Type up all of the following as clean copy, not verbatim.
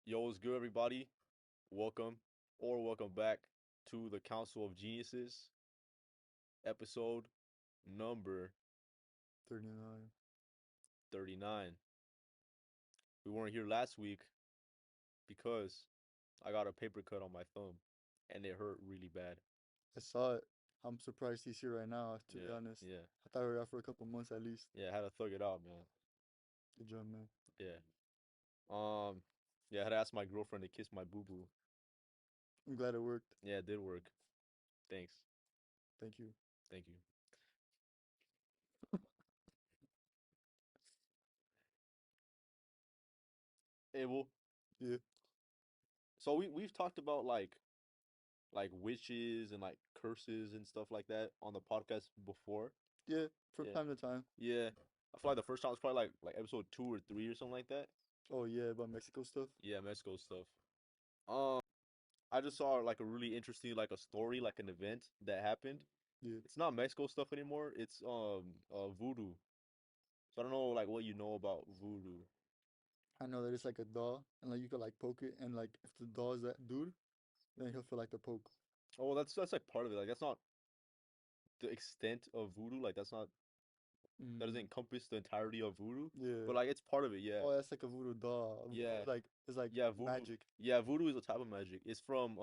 Yo, what's good, everybody? Welcome or welcome back to the Council of Geniuses, episode number 39. 39. We weren't here last week because I got a paper cut on my thumb and it hurt really bad. I saw it. I'm surprised he's here right now, to be Yeah, honest. yeah, I thought we were out for a couple months at least. yeah. I had to thug it out, man. Good job, man. Yeah. Um, yeah. I had to ask my girlfriend to kiss my boo boo. I'm glad it worked. Yeah, it did work. Thanks. Thank you. Thank you. Abel. Yeah. So we've talked about like witches and like curses and stuff like that on the podcast before. Yeah, from Yeah. time to time. Yeah. I feel like the first time was probably like episode 2 or 3 or something like that. Oh, yeah, about Mexico stuff. Yeah, Mexico stuff. Um, I just saw like a really interesting like a story, like an event that happened. Yeah. It's not Mexico stuff anymore. It's voodoo. So I don't know like what you know about voodoo. I know that it's like a doll, and like you could like poke it, and like if the doll is that dude, then he'll feel like the poke. Oh, well, that's like part of it. Like that's not the extent of voodoo. Like that doesn't Mm, encompass the entirety of voodoo. yeah. But like it's part of it. Yeah. Oh, that's like a voodoo doll. Voodoo Yeah. is like it's like Yeah, voodoo. magic. Yeah, voodoo is a type of magic. It's from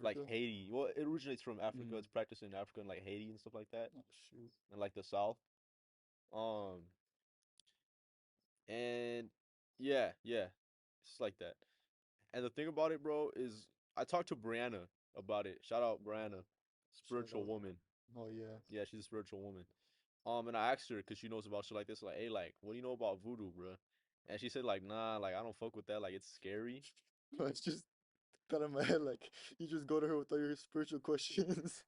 like Africa. Haiti. Well, it originates from Africa. Mm. It's practiced in Africa and like Haiti and stuff like that, Oh shoot. and like the South. Um, and yeah, it's like that. And the thing about it, bro, is I talked to Brianna about it. Shout out Brianna, Shout spiritual out. woman. Oh yeah. Yeah, she's a spiritual woman. And I asked her because she knows about shit like this. Like, hey, like, what do you know about voodoo, bro? And she said, like, nah, like, I don't fuck with that. Like, it's scary. It's just got in my head like you just go to her with all your spiritual questions.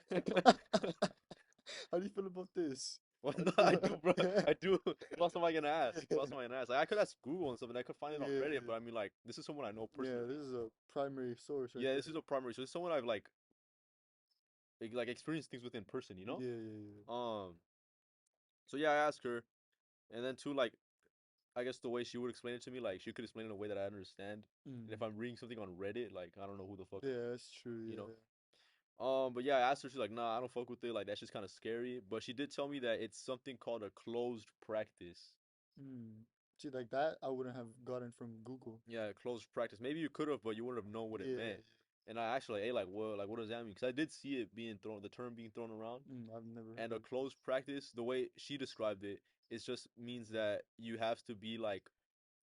How do you feel about this? Well, How do no, you I feel? do, bro. Yeah, I do. What else am I gonna ask? What yeah, else am I gonna ask? Like, I could ask Google and stuff, and I could find it on Reddit. yeah, But I mean, like, this is someone I know yeah. personally. This is a primary source right Yeah, there. this is a primary. So it's someone I've like experienced things with in person. You know. Yeah, yeah, yeah. So yeah, I asked her, and then too, like, I guess the way she would explain it to me, like, she could explain it in a way that I understand. And if Mm. I'm reading something on Reddit, like, I don't know who the fuck, Yeah, that's true. you know. Yeah. But yeah, I asked her. She's like, nah, I don't fuck with it. Like, that's just kind of scary. But she did tell me that it's something called a closed practice. Mm. See, like that, I wouldn't have gotten from Google. Yeah, close practice. Maybe you could have, but you wouldn't have known what it Yeah, meant. And I actually, hey, like, what does that mean? Because I did see it being thrown, the term being thrown around. yeah. I've never And heard a of. closed practice, the way she described it, it just means that you have to be like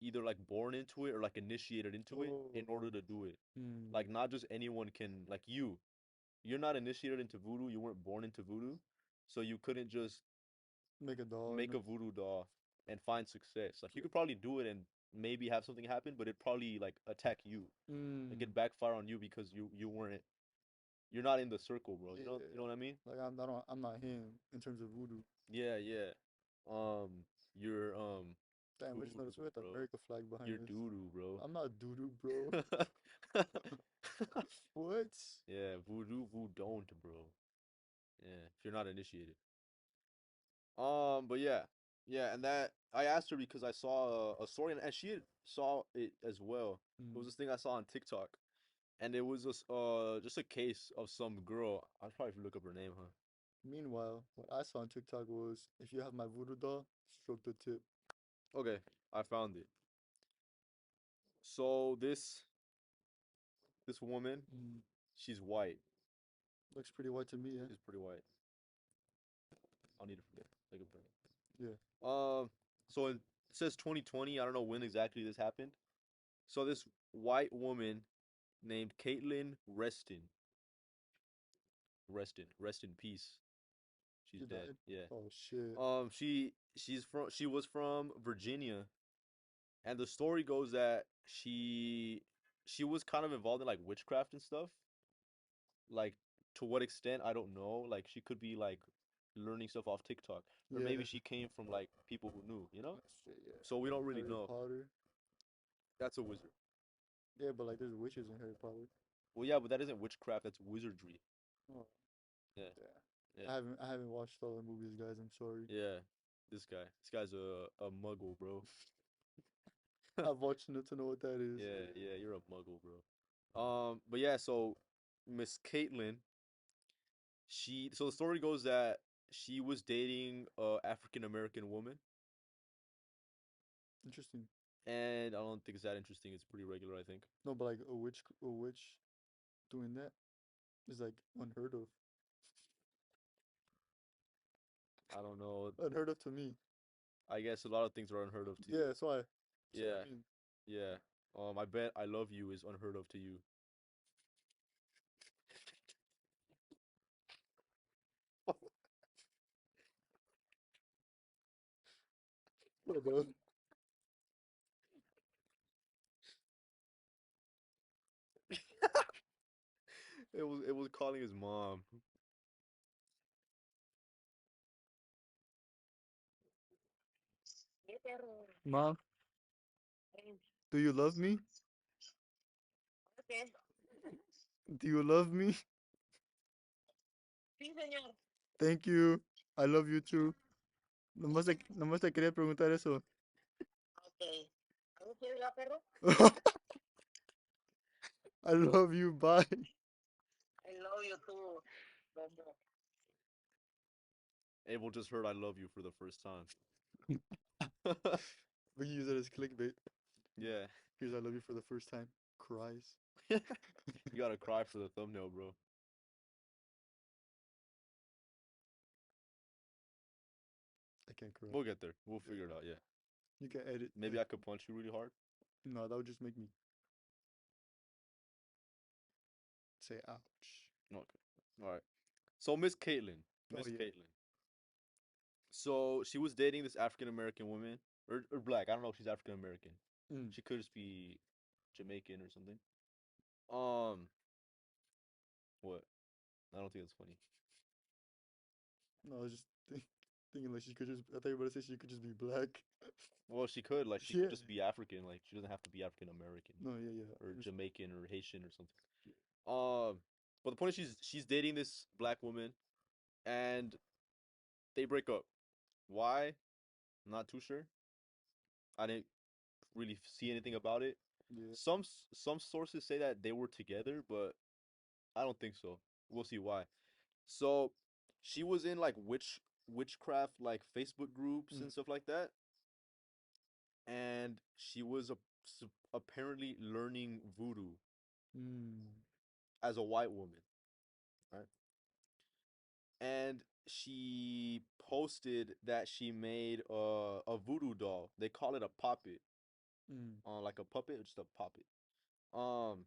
either like born into it or like initiated into it in Oh. order to do it. Mm. Like, not just anyone can, like you're not initiated into voodoo. You weren't born into voodoo, so you couldn't just Make a doll and make a make. voodoo doll and find success. Like you could probably do it and maybe have something happen, but it probably like attack you. Like Mm. it backfire on you because you weren't you're not in the circle, bro. You know Yeah. what I mean? Like I'm not him in terms of voodoo. Yeah, yeah. You're Damn, I just voodoo, noticed we got the bro. America flag behind You're us. doo-doo, bro. I'm not doo-doo, bro. What? Yeah, voodoo, don't, bro. Yeah, if you're not initiated. But yeah, yeah, and that I asked her because I saw a story and she had saw it as well. It was Mm. this thing I saw on TikTok, and it was just a case of some girl. I'll probably look up her name, huh? Meanwhile, what I saw on TikTok was if you have my voodoo doll, stroke the tip. Okay, I found it. So this woman, Mm. she's white. Looks pretty white to me, yeah. She's pretty white. I'll need to forget. Take a break. Yeah. So it says 2020. I don't know when exactly this happened. So this white woman named Caitlin rest in peace. She's She dead. died. Yeah. Oh shit. She was from Virginia, and the story goes that she was kind of involved in like witchcraft and stuff. Like to what extent I don't know. Like she could be like learning stuff off TikTok, or Yeah. maybe she came from like people who knew, you know. Oh, shit, yeah. So we don't really Harry know. Potter. That's a wizard. Yeah, but like there's witches in Harry Potter. Well, yeah, but that isn't witchcraft. That's wizardry. Oh Yeah, yeah. yeah, I haven't watched all the movies, guys. I'm sorry. yeah. This guy's a muggle, bro. I've watched enough to know what that is. Yeah, yeah, you're a muggle, bro. But yeah, so Miss Caitlin, so the story goes that she was dating a African American woman, Interesting. and I don't think it's that interesting. It's pretty regular, I think. No, but like a witch doing that is like unheard of. I don't know. Unheard of to me. I guess a lot of things are unheard of to Yeah, you. that's what Yeah, I mean. yeah. I bet I love you is unheard of to you. What, bro? It was calling his mom. Mom, do you love me? Do you love me? Thank you. I love you too. Nomás te quería preguntar eso. I love you. Bye. Abel just heard I love you for the first time. We can use it as clickbait. Yeah. Here's I love you for the first time. Cries. You gotta cry for the thumbnail, bro. I can't cry. We'll get there. We'll Yeah. figure it out, yeah. You can edit. Maybe I could punch you really hard. No, that would just make me say ouch. Okay. All right. So Miss Caitlin. Oh Miss yeah. Caitlin. So she was dating this African American woman. Or black. I don't know if she's African American. Mm. She could just be Jamaican or something. Um what? I don't think that's funny. No, I was just thinking like she could just. I thought you were about to say she could just be black. Well, she could, like she could Yeah. just be African, like she doesn't have to be African American No, yeah, yeah. or Just, Jamaican or Haitian or something. Um but the point is she's dating this black woman and they break up. Why? I'm not too sure. I didn't really see anything about it. yeah. Some sources say that they were together, but I don't think so. We'll see why. So she was in like witchcraft like Facebook groups Mm. and stuff like that, and she was apparently learning voodoo Mm. as a white woman, right? And she posted that she made a voodoo doll. They call it a poppet, Mm. like a puppet, or just a poppet. Um,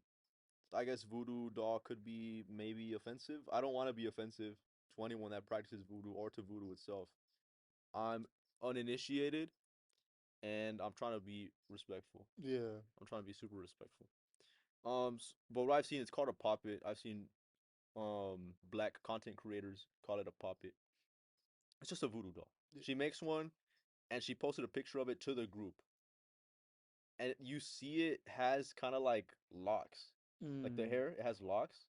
I guess voodoo doll could be maybe offensive. I don't want to be offensive to anyone that practices voodoo or to voodoo itself. I'm uninitiated and I'm trying to be respectful. Yeah. I'm trying to be super respectful. But what I've seen, it's called a poppet. I've seen black content creators call it a poppet. It's just a voodoo doll. Yeah. She makes one and she posted a picture of it to the group. And you see it has kind of like locks. Like the Mm. hair, it has locks.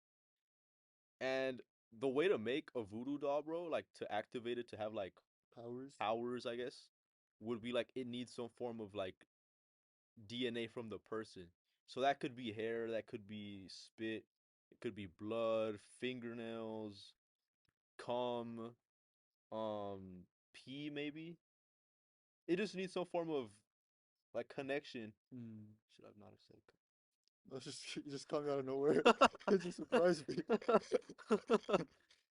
And the way to make a voodoo doll, bro, like to activate it to have like Powers. powers, I guess, would be like it needs some form of like DNA from the person. So that could be hair, that could be spit, it could be blood, fingernails, cum, pee maybe. It just needs some form of like connection. Mm. Should I not have said That's just you just caught me out of nowhere. It just surprised me.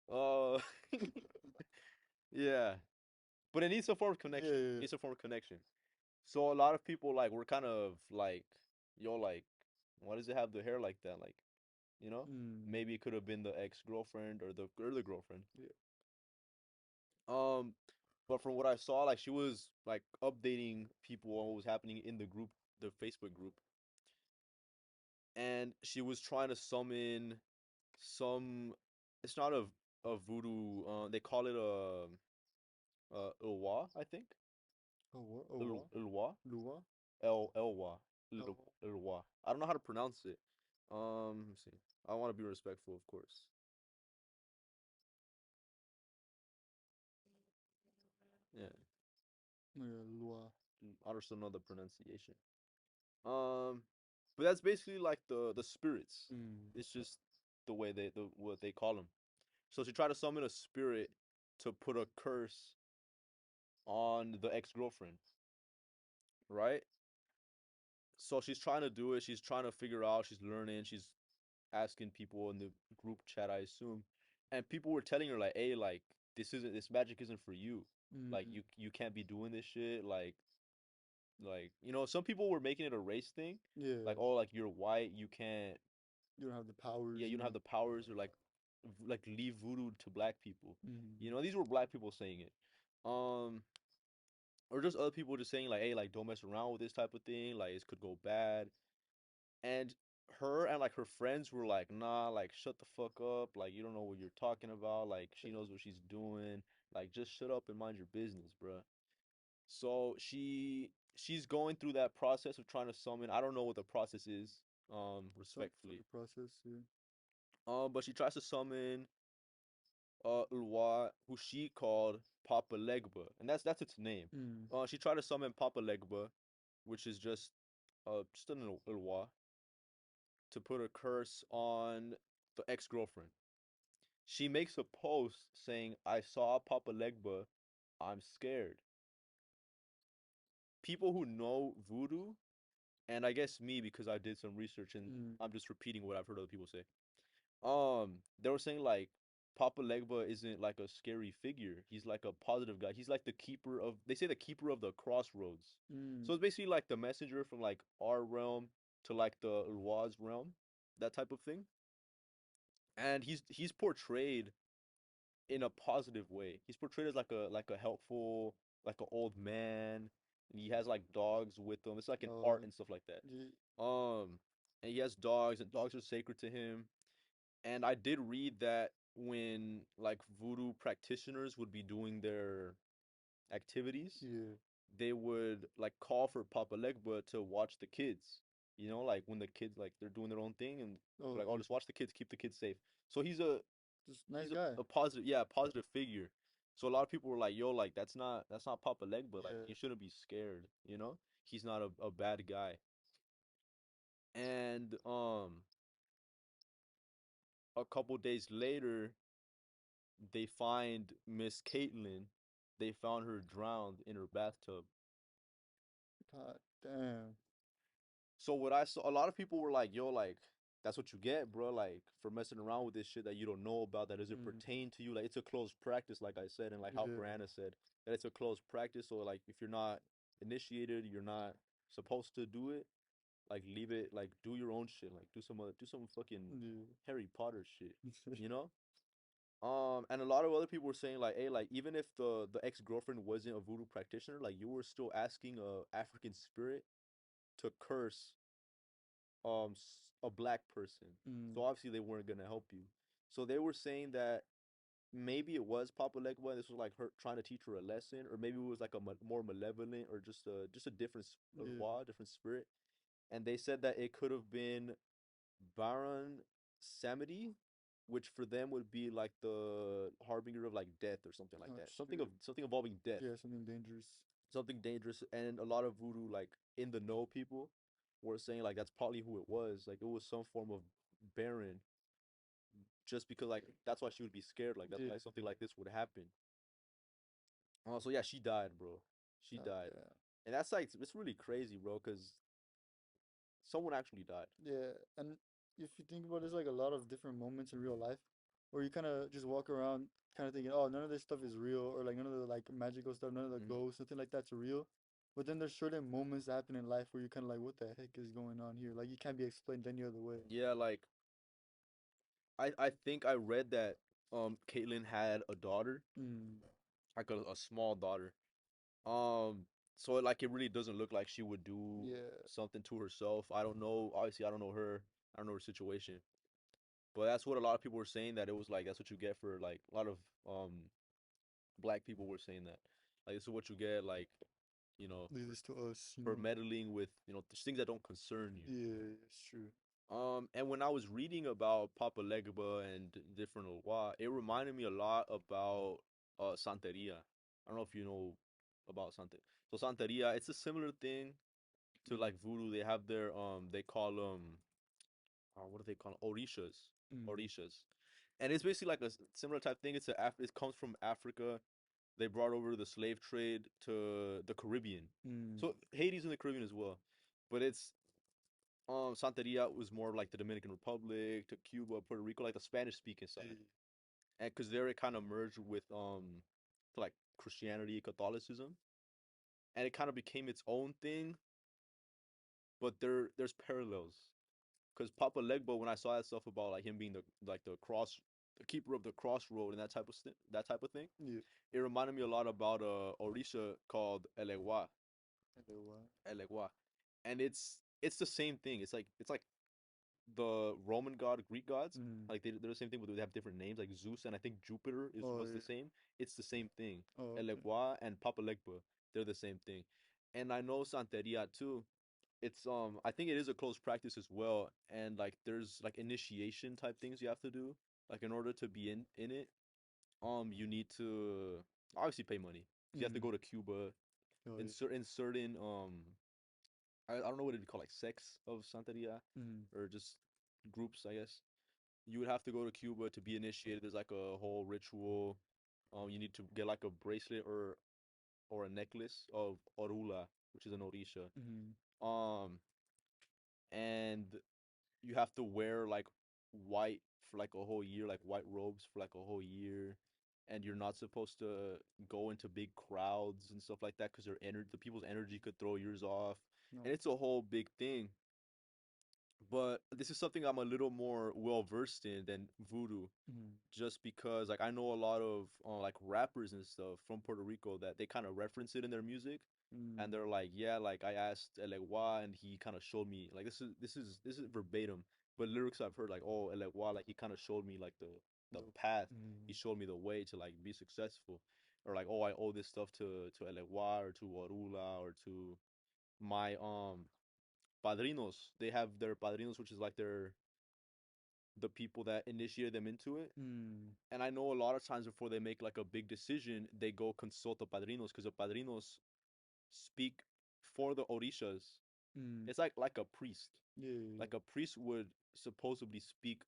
cum? Yeah. But it needs some form of Yeah, connection. yeah, It needs some form of connection. So a lot of people like were kind of like, yo, like, why does it have the hair like that? Like, you know? yeah. Mm. Maybe it could have been the ex-girlfriend or the girlfriend. Yeah. Um, but from what I saw, like she was like updating people on what was happening in the group, the Facebook group, and she was trying to summon some. It's not a voodoo. They call it a Ilwa, I think. Oh what? Oh what? Ilwa. Lua? Elwa. Oh. Ilwa. I don't know how to pronounce it. Let me see. I want to be respectful, of course. Yeah, Yeah, Lua. I just don't know the pronunciation. Um, but that's basically like the spirits. Mm. It's just the way the what they call them. So she tried to summon a spirit to put a curse on the ex girlfriend, right? So she's trying to do it. She's trying to figure out. She's learning. She's asking people in the group chat, I assume, and people were telling her like, "Hey, like this magic isn't for you. Like Mm. you can't be doing this shit. Like some people were making it a race thing, like Yeah. oh like you're white, you can't You don't have the yeah powers, you you don't have know. the powers or like leave voodoo to black people. Mm. These were black people saying it. Um, or just other people just saying like, hey, like don't mess around with this type of thing. Like it could go bad. And her and like her friends were like, nah, like shut the fuck up. Like you don't know what you're talking about. Like she knows what she's doing. Like just shut up and mind your business, bruh. So she's going through that process of trying to summon. I don't know what the process is, Some sort respectfully. of process, yeah. But she tries to summon Ulwa, who she called Papa Legba, and that's its name. Mm. She tried to summon Papa Legba, which is just an Ulwa, to put a curse on the ex-girlfriend. She makes a post saying, "I saw Papa Legba, I'm scared." People who know voodoo, and I guess me because I did some research and Mm. I'm just repeating what I've heard other people say. They were saying like Papa Legba isn't like a scary figure. He's like a positive guy. He's like the keeper of they say the keeper of the crossroads. Mm. So it's basically like the messenger from like our realm to like the Ulwa's realm, that type of thing. And he's portrayed in a positive way. He's portrayed as like a helpful, like an old man, and he has like dogs with him. It's like an art Uh, and stuff like yeah. that. And he has dogs, and dogs are sacred to him. And I did read that when like voodoo practitioners would be doing their activities, Yeah. they would like call for Papa Legba to watch the kids. Like when the kids like they're doing their own thing and Oh, they're like, oh, yeah. just watch the kids, keep the kids safe. So he's a Just nice he's guy. a positive, yeah, positive figure. So a lot of people were like, yo, like that's not Papa Legba. Like Yeah. you shouldn't be scared. He's not a bad guy. And a couple days later, they find Miss Caitlin. They found her drowned in her bathtub. God damn. So what I saw, a lot of people were like, "Yo, like that's what you get, bro. Like for messing around with this shit that you don't know about, that doesn't Mm. pertain to you. Like it's a closed practice, like I said, and like how Yeah. Brianna said that it's a closed practice. So like if you're not initiated, you're not supposed to do it. Like leave it. Like do your own shit. Like do some fucking Yeah. Harry Potter shit. You know? And a lot of other people were saying like, hey, like even if the ex girlfriend wasn't a voodoo practitioner, like you were still asking a African spirit to curse a black person. Mm. So obviously they weren't gonna help you. So they were saying that maybe it was Papa Legba. And this was like her trying to teach her a lesson, or maybe it was like a more malevolent, or just a different Yeah. different spirit. And they said that it could have been Baron Samedi, which for them would be like the harbinger of like death or something like Oh that. shit. Something involving death, Yeah, something dangerous. something dangerous. And a lot of voodoo like in the know people were saying like that's probably who it was. Like it was some form of Baron, just because like that's why she would be scared. Like that's Yeah. why something like this would happen. So yeah, she died, bro. She God died, damn. and that's like it's really crazy, bro, because someone actually died. Yeah, and if you think about it, there's like a lot of different moments in real life where you kind of just walk around kind of thinking, oh, none of this stuff is real, or like none of the like magical stuff, none of the Hmm. ghosts, nothing like that's real. But then there's certain moments that happen in life where you're kind of like, what the heck is going on here? Like, you can't be explained any other way. Yeah, like I think I read that Caitlyn had a daughter, Mm, like a small daughter. Um, so like it really doesn't look like she would do yeah, something to herself. I don't know. Obviously, I don't know her. I don't know her situation. But that's what a lot of people were saying, that it was like that's what you get for like a lot of um black people were saying that. Like this is what you get, like, you know, leave this to us, you for know. meddling with, things that don't concern you. Yeah, it's true. And when I was reading about Papa Legba and different Owa, it reminded me a lot about Santeria. I don't know if you know about Santeria. So Santeria, it's a similar thing. to like voodoo. They have their they call them what do they call 'em? Orishas, Mm. orishas, and it's basically like a similar type thing. It comes from Africa. They brought over the slave trade to the Caribbean. Mm. So Haiti's in the Caribbean as well, but it's Santeria was more like the Dominican Republic to Cuba, Puerto Rico, like the Spanish speaking side, Yeah. and because there it kind of merged with like Christianity, Catholicism, and it kind of became its own thing. But there's parallels because Papa Legbo, when I saw that stuff about like him being the keeper of the crossroad and that type of thing, Yeah. it reminded me a lot about Orisha called Elegua, Okay, wow. Elegua, and it's the same thing. It's like the Roman god, Greek gods, Mm. like they're the same thing, but they have different names. Like Zeus and I think Jupiter is Oh was the yeah. same. It's the same thing. Oh okay. Elegua and Papa Legba, they're the same thing. And I know Santeria too. It's I think it is a close practice as well. And like there's like initiation type things you have to do. Like in order to be in it, you need to obviously pay money. 'Cause you have to Mm. go to Cuba Oh in yeah. certain I don't know what it'd be called, like sects of Santeria Mm. or just groups, I guess. You would have to go to Cuba to be initiated. There's like a whole ritual. You need to get like a bracelet or a necklace of orula, which is an orisha. Mm. Um, and you have to wear like white for like a whole year, like white robes for like a whole year. And you're not supposed to go into big crowds and stuff like that because the people's energy could throw yours off. No. And it's a whole big thing. But this is something I'm a little more well versed in than voodoo, Mm. just because like I know a lot of like rappers and stuff from Puerto Rico that they kind of reference it in their music, and Mm. they're like, yeah, like I asked Elegua and he kind of showed me like this is verbatim, but lyrics I've heard like oh Elegua like he kind of showed me like the No. path, he Mm. showed me the way to like be successful, or like oh I owe this stuff to Elegua or to Orula or to my padrinos. They have their padrinos, which is like the people that initiated them into it. Mm. And I know a lot of times before they make like a big decision, they go consult the padrinos because the padrinos speak for the orishas. Mm. It's like a priest. Yeah. Yeah. Like a priest would supposedly speak,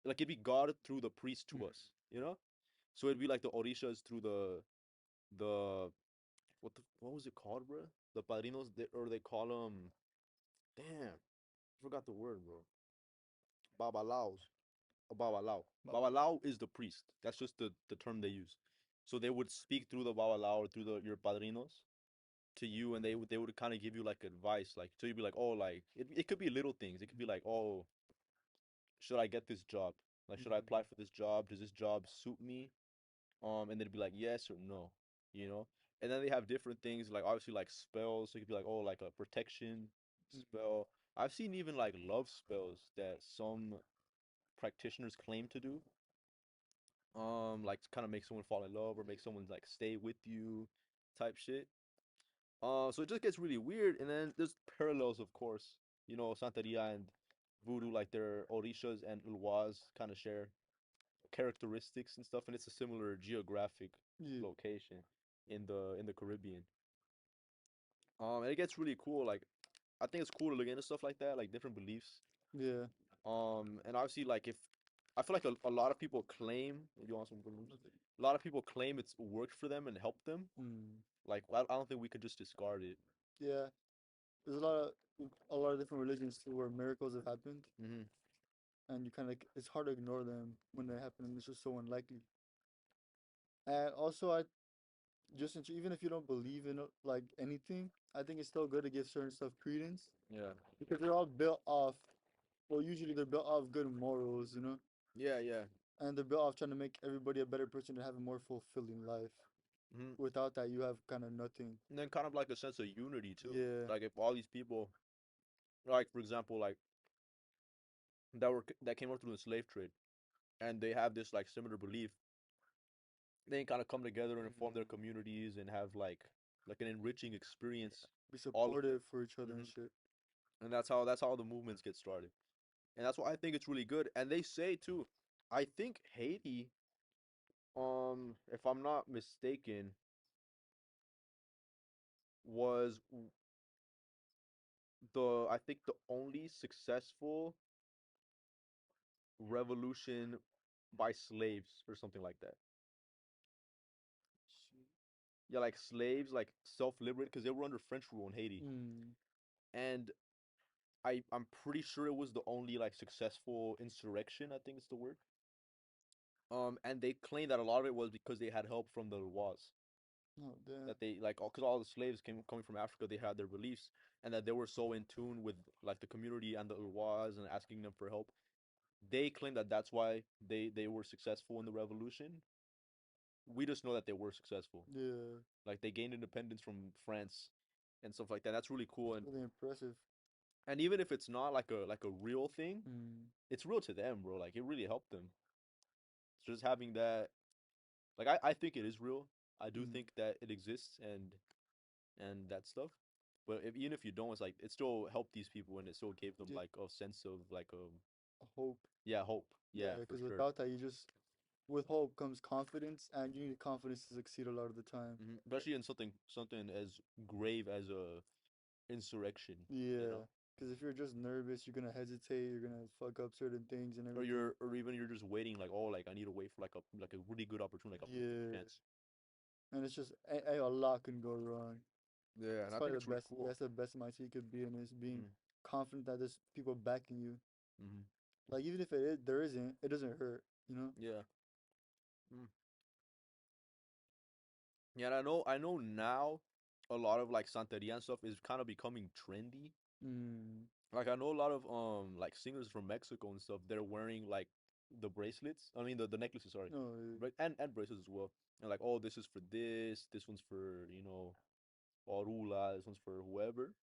like it'd be God through the priest Yeah. to us, you know? So it'd be like the orishas through the what was it called, bro? The padrinos or they call them damn, I forgot the word, bro. Babalaos. A babalao. Baba. Babalao is the priest. That's just the term they use. So they would speak through the babalao or through your padrinos to you, and they would kind of give you like advice, like so you'd be like, oh, like it could be little things. It could be like, oh, should I get this job? Like, should I apply Mm. for this job? Does this job suit me? And then it'd be like yes or no, you know. And then they have different things like obviously like spells. So it could be like oh, like a protection Mm. spell. I've seen even like love spells that some practitioners claim to do like to kind of make someone fall in love or make someone like stay with you type shit. So it just gets really weird, and then there's parallels, of course. You know, Santeria and Voodoo, like their Orishas and Ulwas kind of share characteristics and stuff, and it's a similar geographic Yeah. location in the Caribbean. And it gets really cool. Like, I think it's cool to look into stuff like that, like different beliefs. Yeah. And obviously, like if I feel like a lot of people claim, you want some balloons? Okay. A lot of people claim it's worked for them and helped them. Mm. Like I don't think we could just discard it. Yeah. There's a lot of different religions too where miracles have happened, Hmm. and you kind of it's hard to ignore them when they happen, and it's just so unlikely. And also, I even if you don't believe in like anything, I think it's still good to give certain stuff credence Yeah. because they're all built off. Well, usually they're built off good morals, you know, Yeah, yeah. and they're built off trying to make everybody a better person to have a more fulfilling life. Hmm. Without that, you have kind of nothing. And then kind of like a sense of unity too. Yeah. Like if all these people, like for example, like that came up through the slave trade, and they have this like similar belief, they kind of come together and form their Mm. communities and have like an enriching experience. Be All. supportive for each other Hmm. and shit. And that's how the movements get started. And that's why I think it's really good. And they say too, I think Haiti, if I'm not mistaken, was the I think the only successful revolution by slaves or something like that. Shoot. Yeah, like slaves, like self-liberated because they were under French rule in Haiti, Mm. and I'm pretty sure it was the only like successful insurrection. I think it's the word. And they claim that a lot of it was because they had help from the Loas. Oh damn. That they like, because all the slaves came coming from Africa, they had their beliefs, and that they were so in tune with like the community and the Loas and asking them for help. They claim that that's why they were successful in the revolution. We just know that they were successful. Yeah. Like they gained independence from France and stuff like that. That's really cool. It's really impressive. And even if it's not like a real thing, Mm. it's real to them, bro. Like it really helped them. Just having that, like I think it is real. I do Mm. think that it exists and that stuff. But even if you don't, it's like it still helped these people and it still gave them Yeah. like a sense of like Hope. yeah, hope. Yeah, Yeah, for because sure. without that, you just with hope comes confidence, and you need confidence to succeed a lot of the time. Especially in something as grave as a insurrection, you know, Yeah, because if you're just nervous, you're gonna hesitate, you're gonna fuck up certain things and everything. or even you're just waiting like, oh, like I need to wait for like a really good opportunity, like a perfect Yeah, chance. and it's just a lot can go wrong. Yeah, and That's I probably think the it's really best. cool. That's the best mindset you could be in is being Mm-hmm. confident that there's people backing you. Mm-hmm. Like even if it is, there isn't, it doesn't hurt. You know? Yeah. Mm. Yeah, and I know now a lot of like Santeria and stuff is kind of becoming trendy. Mm. Like I know a lot of like singers from Mexico and stuff. They're wearing like the bracelets. I mean the necklaces, sorry, No. and bracelets as well. And like, oh, this is for this. This one's for Orula. This one's for whoever.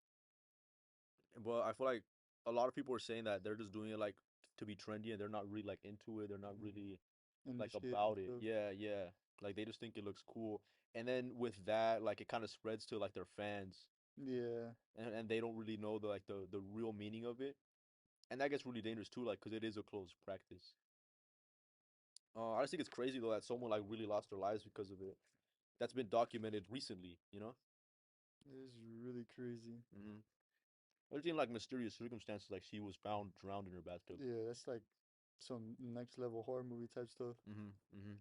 But I feel like a lot of people are saying that they're just doing it like to be trendy and they're not really like into it. They're not really In the like shit and about it. stuff. Yeah, yeah. Like they just think it looks cool. And then with that, like it kind of spreads to like their fans, Yeah. and they don't really know the real meaning of it. And that gets really dangerous too, like because it is a closed practice. I just think it's crazy though that someone like really lost their lives because of it. That's been documented recently, you know. It is really crazy. Mm-hmm. Especially in like mysterious circumstances, like she was found drowned in her bathtub. Yeah, that's like some next level horror movie type stuff. Mm-hmm. Mm-hmm.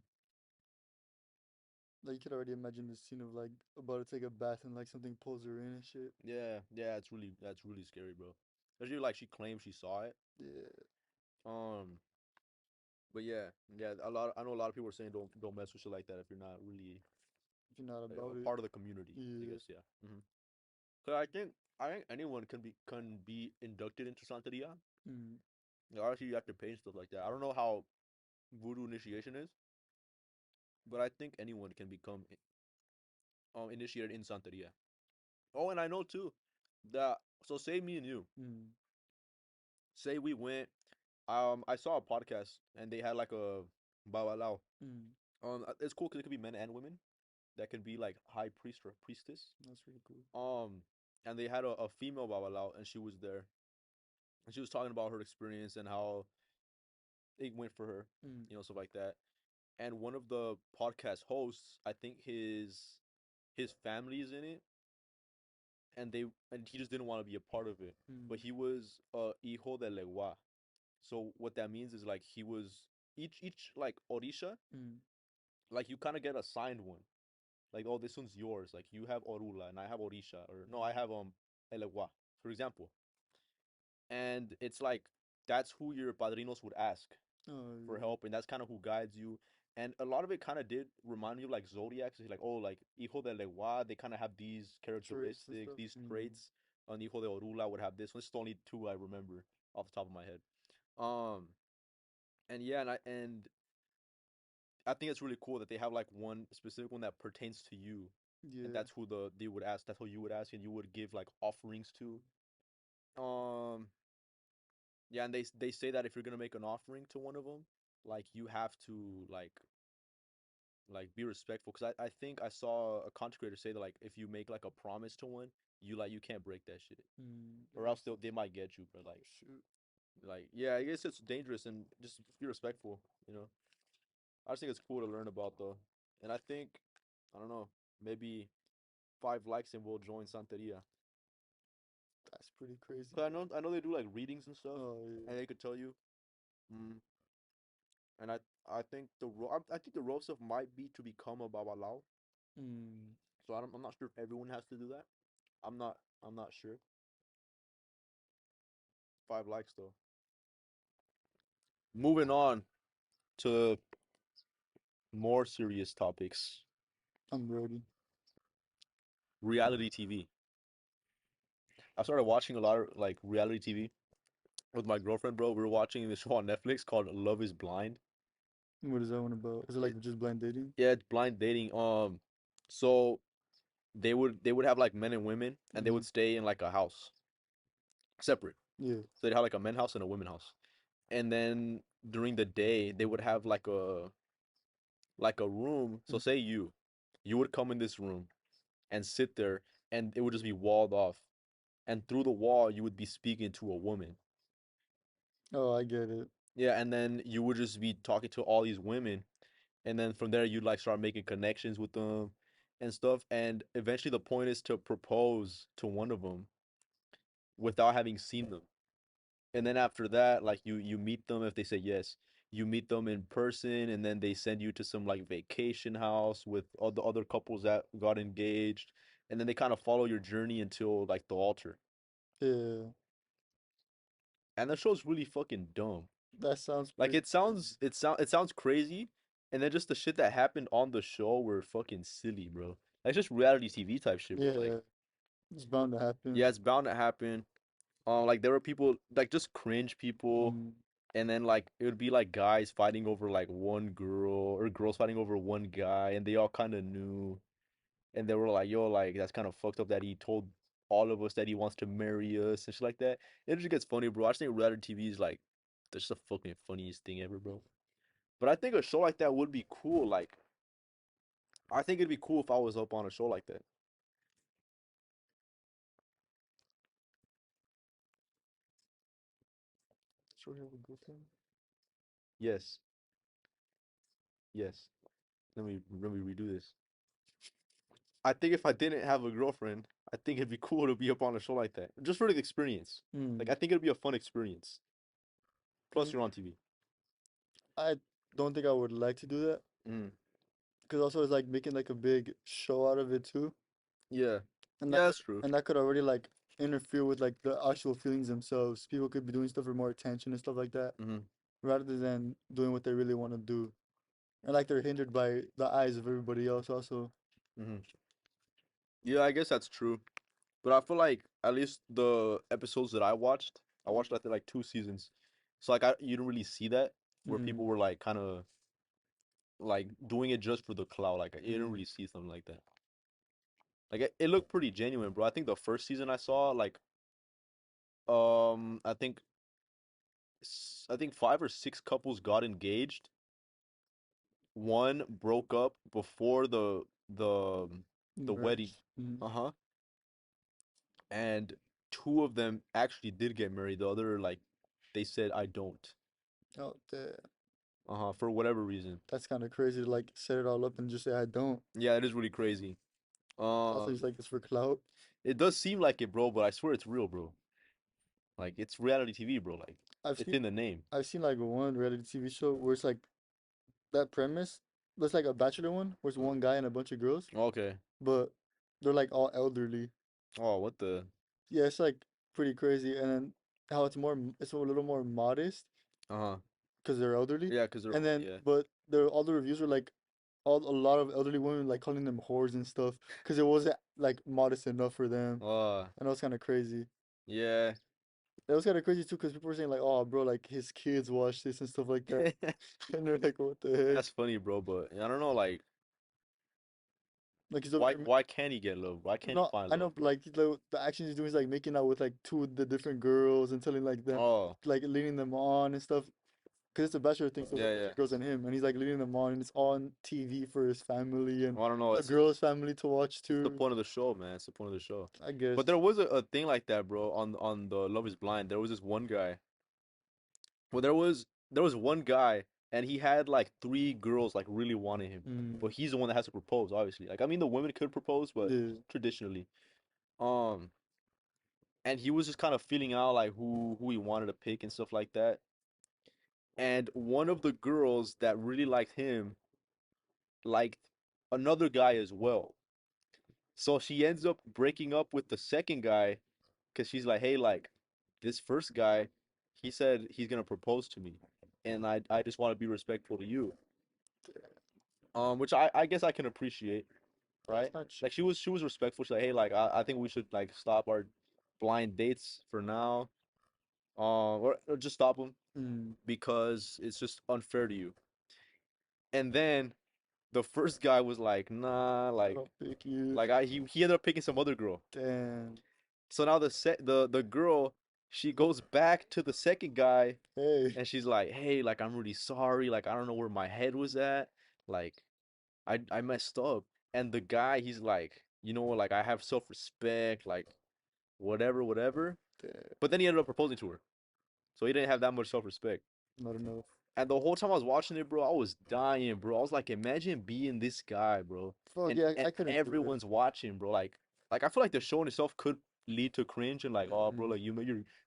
Like you could already imagine the scene of like about to take a bath and like something pulls her in and shit. Yeah, yeah, that's really scary, bro. Especially like she claims she saw it. Yeah, Um, but yeah, yeah, I know a lot of people are saying don't mess with shit like that if you're not really if you're not like, about a it. part of the community. I Yeah. guess yeah. Mm-hmm. So I think anyone can be inducted into Santeria. Mm. Like, obviously, you have to pay and stuff like that. I don't know how voodoo initiation is, but I think anyone can become initiated in Santeria. Oh, and I know too that so say me and you Mm. say we went. I saw a podcast and they had like a babalao. Mm. It's cool because it could be men and women. That can be like high priest or priestess. That's really cool. And they had a female babalao and she was there and she was talking about her experience and how it went for her, Mm. stuff like that. And one of the podcast hosts, I think his family is in it, and he just didn't want to be a part of it. But Mm. he was hijo de legua. So what that means is like he was each like orisha, Mm. like you kind of get assigned one. Like, oh, this one's yours. Like you have orula and I have orisha, or no, I Mm. have elegua, for example. And it's like that's who your padrinos would ask Oh for yeah. help, and that's kind of who guides you. And a lot of it kind of did remind me of like zodiacs. It's like, oh, like hijo de legua, they kind of have these Traits and characteristics, stuff. these Mm. traits. And hijo de orula would have this one. It's the only two I remember off the top of my head. Um, and yeah, and I think it's really cool that they have like one specific one that pertains to you, and Yeah. that's who they would ask. That's who you would ask, and you would give like offerings to. Um, yeah, and they say that if you're gonna make an offering to one of them, like you have to like be respectful. Because I think I saw a content creator say that like if you make like a promise to one, you can't break that shit, Mm. That or else makes they sense. might get you. But Oh shoot. like yeah, I guess it's dangerous and just be respectful. I just think it's cool to learn about though, and I think I don't know maybe 5 likes and we'll join Santeria. That's pretty crazy. 'Cause I know they do like readings and stuff, Oh yeah. and they could tell you. Mm, and I think I think the role stuff might be to become a babalao. Mm. So I'm not sure if everyone has to do that. I'm not sure. 5 likes though. Moving on to more serious topics. I'm ready. Reality TV. I started watching a lot of like reality TV with my girlfriend, bro. We were watching this show on Netflix called Love Is Blind. What is that one about? Is it It, like just blind dating? yeah, it's blind dating. So they would have like men and women, and they Mm-hmm. would stay in like a house separate. Yeah. So they'd have like a men house and a women house. And then during the day, they would have like a room. So Mm. say you would come in this room and sit there, and it would just be walled off. And through the wall, you would be speaking to a woman. Oh, I get it. Yeah, and then you would just be talking to all these women, and then from there you'd like start making connections with them and stuff. And eventually, the point is to propose to one of them without having seen them. And then after that, like you meet them if they say yes. You meet them in person, and then they send you to some like vacation house with all the other couples that got engaged, and then they kind of follow your journey until like the altar. Yeah. And the show's really fucking dumb. That sounds Like pretty crazy. it sounds crazy, and then just the shit that happened on the show were fucking silly, bro. Like just reality TV type shit, bro. Like Yeah. It's bound to happen. yeah, it's bound to happen. Like there were people like just cringe people, Mm. and then like it would be like guys fighting over like one girl or girls fighting over one guy, and they all kind of knew, and they were like, "Yo, like that's kind of fucked up that he told all of us that he wants to marry us and shit like that." It just gets funny, bro. I just think reality TV is like that's the fucking funniest thing ever, bro. But I think a show like that would be cool. Like I think it'd be cool if I was up on a show like that. Sure, have a good time. Yes, yes. Let me redo this. I think if I didn't have a girlfriend, I think it'd be cool to be up on a show like that. Just for the experience. Like Mm. I think it'd be a fun experience. Plus Mm. you're on TV. I don't think I would like to do that Mm. because also it's like making like a big show out of it too, Yeah. and Yeah, that could that's true. and that could already like interfere with like the actual feelings themselves. People could be doing stuff for more attention and stuff like that, Mm-hmm. rather than doing what they really want to do. And like they're hindered by the eyes of everybody else also. Mm-hmm. Yeah, I guess that's true. But I feel like at least the episodes that I watched I think like 2 seasons. So like you don't really see that where Mm-hmm. people were like kind of like doing it just for the clout. Like you didn't Mm-hmm. really see something like that. Like it looked pretty genuine, bro. I think the first season I saw, like, I think I think 5 or 6 couples got engaged. One broke up before the wedding. Marriage. Mm-hmm. Uh-huh. And two of them actually did get married. The other like they said I don't. Oh, damn. Uh-huh, for whatever reason. That's kind of crazy to like set it all up and just say I don't. Yeah, it is really crazy. Also, Um just like it's for clout. it does seem like it, bro, but I swear it's real, bro. Like it's reality TV, bro. Like I've it's seen in the name. I've seen like one reality TV show where it's like that premise. There's like a bachelor one where it's one guy and a bunch of girls, Okay. but they're like all elderly. Oh, what the Yeah, it's like pretty crazy. And then how it's a little more modest uh-huh. because they're elderly. Yeah, because they're And old, then, yeah. but all the reviews were like a lot of elderly women like calling them whores and stuff because it wasn't like modest enough for them. And it was kind of crazy. Yeah. It was kind of crazy too because people were saying like, "Oh, bro, like his kids watch this and stuff like that," and they're like, "What the heck?" That's funny, bro, but I don't know, like, Like he's over there. why can't he get love? Why can't he No, find I love, know, but, bro? like the action he's doing is like making out with like two of the different girls and telling like them, Oh, like leading them on and stuff. Cause it's a bachelor thing, so it's yeah, a bunch yeah. of girls and him, and he's like leading them on, and it's on TV for his family and Well, I don't know. the girl's family to watch It's the too. point of the show, man. It's the point of the show. I But guess. there was a thing like that, bro, on the Love Is Blind. There was this one guy. Well, there was one guy, and he had like 3 girls like really wanting him, Mm, but he's the one that has to propose, obviously. Like, I mean, the women could propose, but yeah. traditionally, um, and he was just kind of feeling out like who he wanted to pick and stuff like that. And one of the girls that really liked him liked another guy as well. So she ends up breaking up with the second guy because she's like, hey, like this first guy, he said he's gonna propose to me, and I just want to be respectful to you. Which I guess I can appreciate, That's right? not cheap. Like she was respectful. She's like, hey, like I think we should like stop our blind dates for now. Or just stop them Mm, because it's just unfair to you. And then the first guy was like, nah, I don't pick you. like he ended up picking some other girl. Damn. So now the girl, she goes back to the second guy Hey. and she's like, hey, like I'm really sorry, like I don't know where my head was at, like I messed up. And the guy, he's like, you know what, like I have self-respect, like whatever, whatever. Damn. But then he ended up proposing to her, so he didn't have that much self-respect. Not enough. And the whole time I was watching it, bro, I was dying, bro. I was like, imagine being this guy, bro. Fuck And yeah, and I couldn't do it. everyone's watching, bro. Like I feel like the show in itself could lead to cringe and like, oh, bro, Mm, like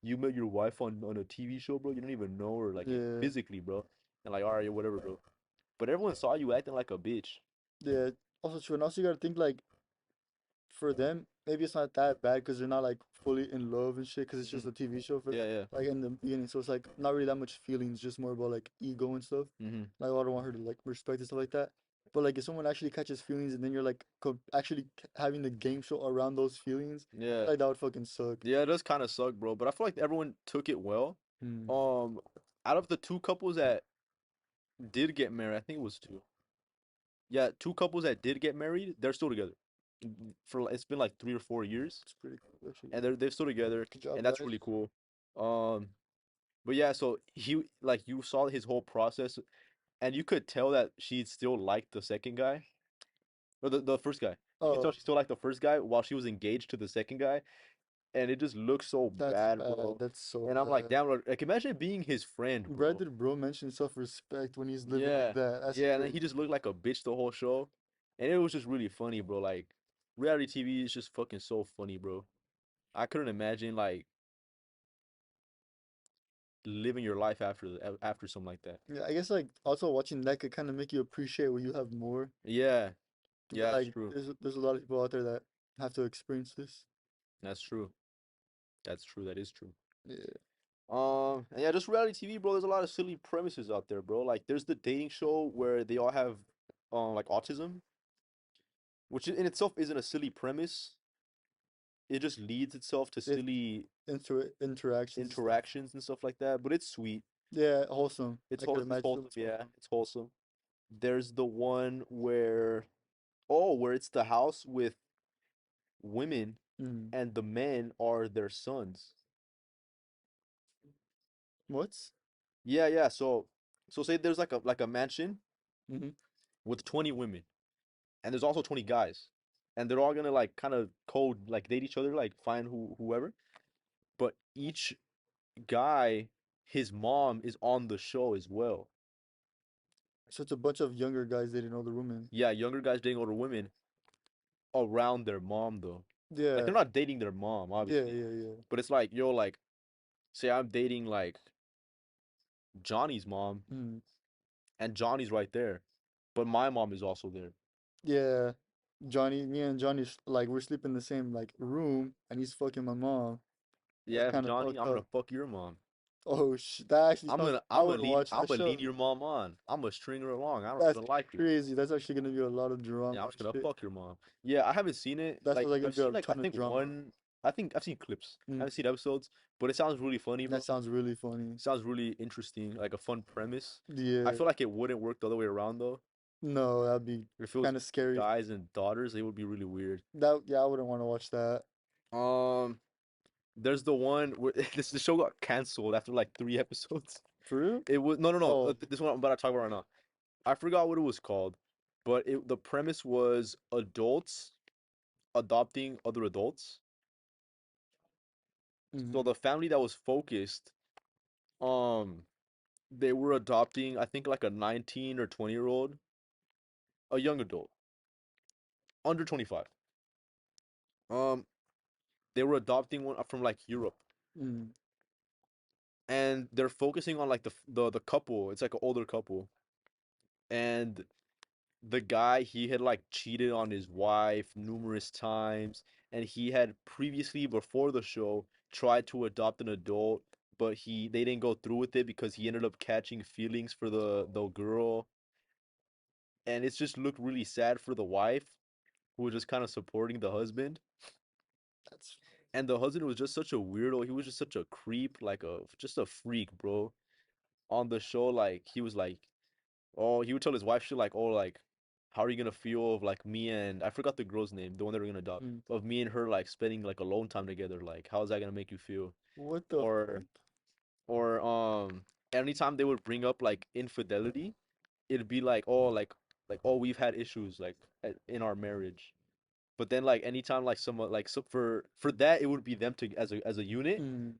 you met your wife on a TV show, bro. You don't even know her like yeah. physically, bro. And like, all right, whatever, bro. But everyone saw you acting like a bitch. Yeah. Also true. And also you gotta think like for them, maybe it's not that bad because they're not like fully in love and shit because it's Hmm. just a TV show for Yeah, yeah. like in the beginning. So it's like not really that much feelings, just more about like ego and stuff. Hmm. Like, oh, I don't want her to like respect and stuff like that. But like if someone actually catches feelings and then you're like actually having the game show around those feelings, Yeah. like that would fucking suck. Yeah, it does kind of suck, bro. But I feel like everyone took it well. Hmm. Um, Out of the two couples that did get married, I think it was two. Yeah, two couples that did get married, they're still together. It's been like 3 or 4 years, It's pretty cool actually. and they're still together, Good job, and that's guys. really cool. Um, but yeah, so he like you saw his whole process, and you could tell that she still liked the second guy or the first guy. You could tell Oh, she still liked the first guy while she was engaged to the second guy, and it just looks so that's bad, bad. bro. That's so And I'm like, bad. damn, like imagine being his friend, Brad bro. did bro mention self-respect when he's living like Yeah, that? That's yeah, and then crazy. he just looked like a bitch the whole show, and it was just really funny, bro. Like reality TV is just fucking so funny, bro. I couldn't imagine like living your life after something like that. Yeah, I guess like also watching that could kind of make you appreciate what you have more. Yeah, But yeah, that's like true. there's a lot of people out there that have to experience this. That's true. That's true. That is true. Yeah. And yeah, just reality TV, bro. There's a lot of silly premises out there, bro. Like there's the dating show where they all have like autism, which in itself isn't a silly premise. It just leads itself to It silly interactions and stuff. interactions and stuff like that. But it's sweet. Yeah, wholesome. I could It's imagine wholesome. it's Yeah, wholesome. it's wholesome. There's the one where it's the house with women Mm. and the men are their sons. What's? Yeah, yeah. So say there's like a mansion Mm-hmm. with 20 women and there's also 20 guys. And they're all gonna like kind of code like date each other, like find whoever. But each guy, his mom is on the show as well. So it's a bunch of younger guys dating older women. Yeah, younger guys dating older women around their mom though. Like Yeah, they're not dating their mom, yeah, obviously. yeah, yeah. But it's like, yo, like, say I'm dating like Johnny's mom Mm. and Johnny's right there. But my mom is also there. Yeah. Johnny, me and Johnny, like we're sleeping in the same like room, and he's fucking my mom. That's Yeah, kind of Johnny, fucked I'm gonna up. fuck your mom. Oh sh, that actually I'm sounds. gonna I I'm gonna would lead watch I'm that gonna show. lead your mom on. I'm gonna string her along. I don't That's even like her. crazy. That's actually gonna be a lot of drama Yeah, I'm just and gonna shit. fuck your mom. Yeah, I haven't seen it. That's Like like gonna I've be a seen like I ton of think drama. one. I think I've seen clips. I Mm. haven't seen episodes, but it sounds really funny, That bro. sounds really funny. Sounds really interesting, like a fun premise. I Yeah. feel like it wouldn't work the other way around though. No, that'd be If it was kind of scary. guys and daughters, it would be really weird. That yeah, I wouldn't want to watch that. Um, there's the one where the show got canceled after like 3 episodes. For real? It was no, no, no. Oh. This one I'm about to talk about right now. I forgot what it was called, but the premise was adults adopting other adults. So Hmm. the family that was focused, um, they were adopting, I think like a 19 or 20-year-old, a young adult, under 25. Um, They were adopting one from like Europe, Mm, and they're focusing on like the couple. It's like an older couple, and the guy, he had like cheated on his wife numerous times, and he had previously, before the show, tried to adopt an adult, but they didn't go through with it because he ended up catching feelings for the girl, and it's just looked really sad for the wife, who was just kind of supporting the husband. that's And the husband was just such a weirdo. He was just such a creep, like a just a freak, bro. On the show, like he was like, oh, he would tell his wife shit like, oh, like, how are you gonna feel of like me and, I forgot the girl's name, the one that we're gonna adopt, mm. of me and her like spending like alone time together. Like, how is that gonna make you feel? What the Or or anytime they would bring up like infidelity, it'd be like, oh, like oh, we've had issues like in our marriage. But then like anytime like someone like, so for that, it would be them to as a unit. mm,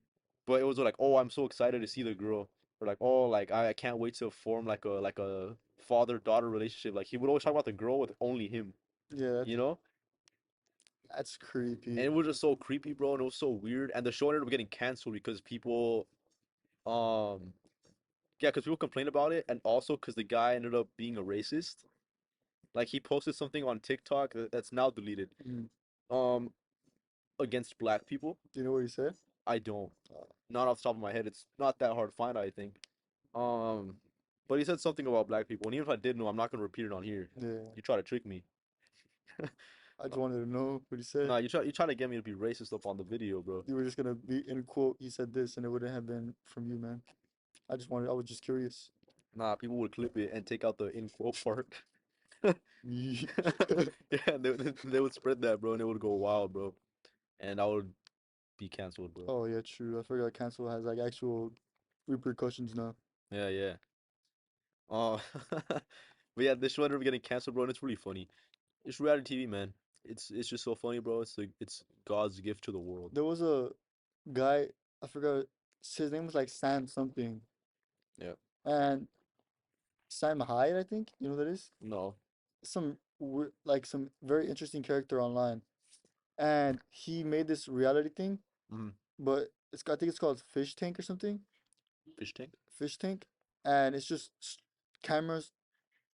But it was like, oh, I'm so excited to see the girl. Or like, oh, like I can't wait to form like a father-daughter relationship. Like he would always talk about the girl with only him, yeah, you know? that's And creepy. it was just so creepy, bro, and it was so weird. And the show ended up getting canceled because people um yeah, because people complained about it, and also because the guy ended up being a racist. Like he posted something on TikTok that's now deleted. Mm. Um against black people. Do you know what he said? I don't. Uh, Not off the top of my head. It's not that hard to find, I think. Um, but he said something about black people, and even if I did know, I'm not gonna repeat it on here. yeah, You try to trick me. I just wanted to know what he said. Nah, you try to get me to be racist up on the video, bro. You were just gonna be in quote. He said this, and it wouldn't have been from you, man. I just wanted. I was just curious. Nah, people would clip it and take out the in quote part. Yeah, they would spread that, bro, and it would go wild, bro. And I would be canceled, bro. Oh yeah, true. I forgot cancel has like actual repercussions now. Yeah, yeah. Uh, but yeah, this show ended up getting canceled, bro, and it's really funny. It's reality TV, man. It's just so funny, bro. It's God's gift to the world. There was a guy, I forgot his name was like Sam something. Yeah. And Sam Hyde, I think. You know who that is? No. Like some very interesting character online. And he made this reality thing, Mm-hmm. but I think it's called Fish Tank or something. Fish tank. Fish Tank. And it's just cameras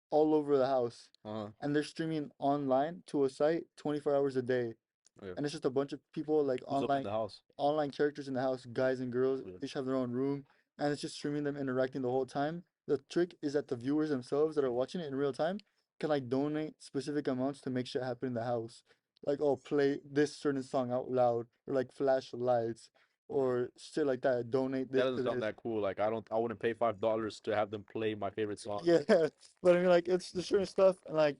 all over the house. Uh-huh. And they're streaming online to a site 24 hours a day. Okay. And it's just a bunch of people like Who's up in the house? online characters in the house, guys and girls, Weird. each have their own room, and it's just streaming them interacting the whole time. The trick is that the viewers themselves that are watching it in real time can like donate specific amounts to make shit happen in the house. Like, oh, play this certain song out loud, or like flash lights, or shit like that. Donate That this to doesn't sound this. that cool. Like I wouldn't pay $5 to have them play my favorite song. Yeah, but I mean, like, it's the certain stuff, and like,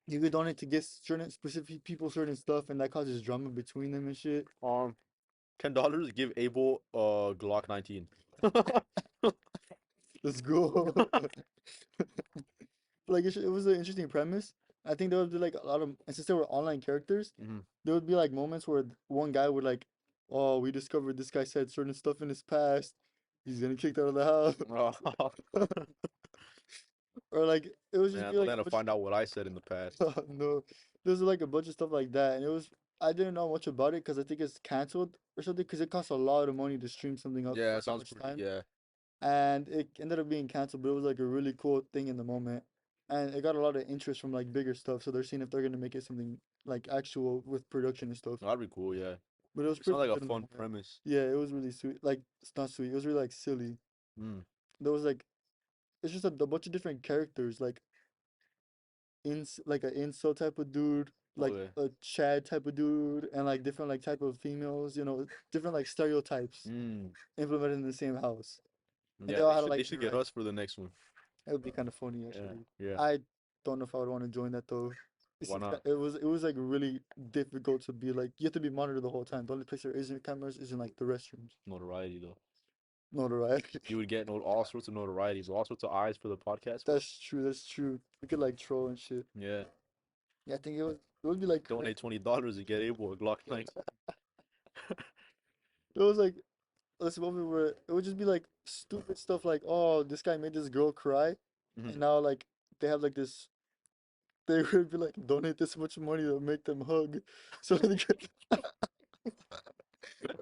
you could donate to get certain specific people certain stuff, and that causes drama between them and shit. $10, give Abel a Glock 19. Let's go. Like it was an interesting premise. I think there would be like a lot of, and since they were online characters, Hmm. there would be like moments where one guy would like, oh, we discovered this guy said certain stuff in his past. He's getting kicked out of the house. Oh, Or like it would just man, be don't like let a him bunch find out what I said in the past. of no, there's like a bunch of stuff like that, and it was I didn't know much about it because I think it's canceled or something because it costs a lot of money to stream something up Yeah, for it that sounds much pretty. time. Yeah, And it ended up being canceled, but it was like a really cool thing in the moment, and it got a lot of interest from like bigger stuff. So they're seeing if they're gonna make it something like actual with production and stuff. that'd be cool. Yeah, But it was it sounds pretty like a good in the fun moment. premise. Yeah, it was really sweet. Like it's not sweet. It was really like silly. Mm. There was like it's just a bunch of different characters, like like an incel type of dude, like Okay. a Chad type of dude, and like different like type of females. Different like stereotypes Mm. implemented in the same house, and they Yeah, all they had to should like get interact. us for the next one. It would be kind of funny Yeah, actually. yeah. I don't know if I would want to join that though. Why not? It was like really difficult to be like you have to be monitored the whole time. The only place there isn't cameras is in like the restrooms. Notoriety though. Notoriety. You would get all sorts of notoriety, all sorts of eyes for the podcast, bro. That's true. That's true. We could like troll and shit. Yeah. Yeah, I think it would be like crazy. Donate $20 and get Abel a Glock 19. It was like this moment where it would just be like stupid stuff like, oh, this guy made this girl cry, Hmm. and now like they have like this. They would be like, donate this much money to make them hug, so they get.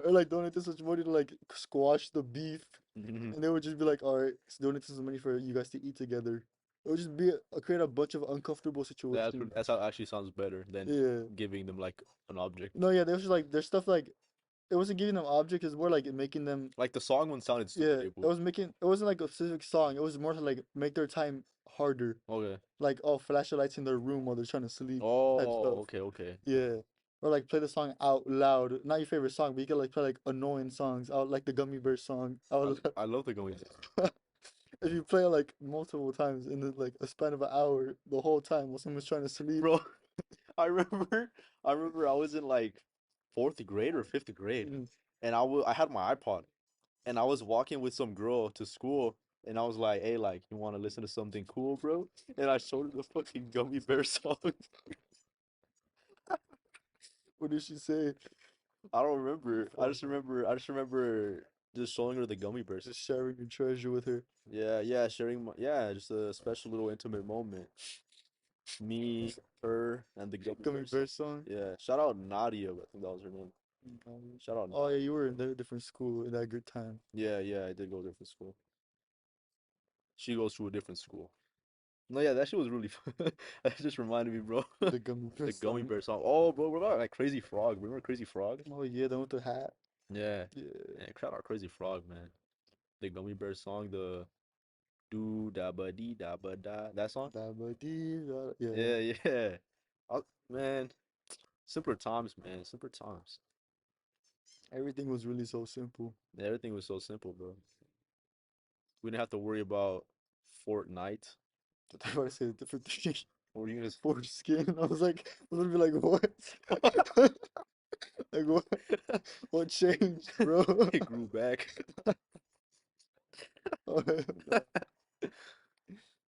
Or like donate this much money to like squash the beef, Mhm. and they would just be like, all right, let's donate this much money for you guys to eat together. It would just be create a bunch of uncomfortable situations. That's how it actually sounds better than Yeah. giving them like an object. No, yeah, there was just like there's stuff like it wasn't giving them objects, it's more like making them. Like the song one sounded Yeah, stupid, it Abel. was making it wasn't like a specific song. It was more to like make their time harder. Okay. Like oh, flashlights in their room while they're trying to sleep type Oh, stuff. okay, okay. Yeah. Or like play the song out loud. Not your favorite song, but you could like play like annoying songs out like the Gummy Bear song out loud. I love the going. If you play it like multiple times in like a span of an hour the whole time while someone's trying to sleep. Bro, I remember I was in like fourth grade or fifth grade, Mm. and I had my iPod, and I was walking with some girl to school, and I was like, "Hey, like, you want to listen to something cool, bro?" And I showed her the fucking Gummy Bear song. What did she say? I don't remember. Fuck. I just remember just showing her the Gummy Bears. Just sharing your treasure with her. Yeah, yeah, sharing my, yeah, just a special little intimate moment. Me, her, and the Gummy Gummy Bears. Bear song. Yeah, shout out Nadia, I think that was her name. Shout out Oh yeah, Nadia. you were in a different school in that good time. Yeah, yeah, I did go to a different school. She goes to a different school. No, yeah, that shit was really fun. That just reminded me, bro. The Gummy Bear The Gummy song. Bear song. Oh, bro, what about like Crazy Frog? Remember Crazy Frog? Oh yeah, the one with the hat. Yeah, Yeah. yeah, shout out Crazy Frog, man. The Gummy Bear song, the do da ba dee da ba da. That song? Da ba dee da. Yeah. Yeah, yeah. I, man, simpler times, man. Simpler times. Everything was really so simple. Everything was so simple, bro. We didn't have to worry about Fortnite. But I want to say a different thing. What were you gonna Foreskin. I was like, I was gonna be like, what? Like what? What changed, bro? It grew back. Oh, no.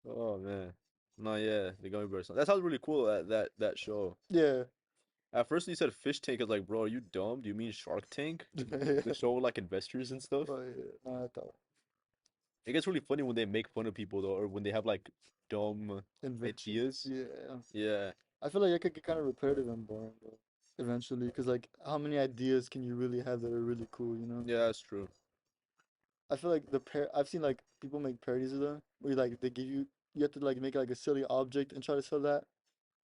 Oh man. No, yeah, the Gummy Bear song. That sounds really cool. That show. Yeah. At first, you said Fish Tank. I was like, bro, are you dumb? Do you mean Shark Tank? The Yeah. show with like investors and stuff. Oh, yeah. No, I thought It gets really funny when they make fun of people though, or when they have like dumb inventions. ideas. Yeah. Yeah, I feel like it could get kind of repetitive and boring though, eventually. Because like, how many ideas can you really have that are really cool? You know? yeah, that's true. I feel like I've seen like people make parodies of them where like they give you have to like make like a silly object and try to sell that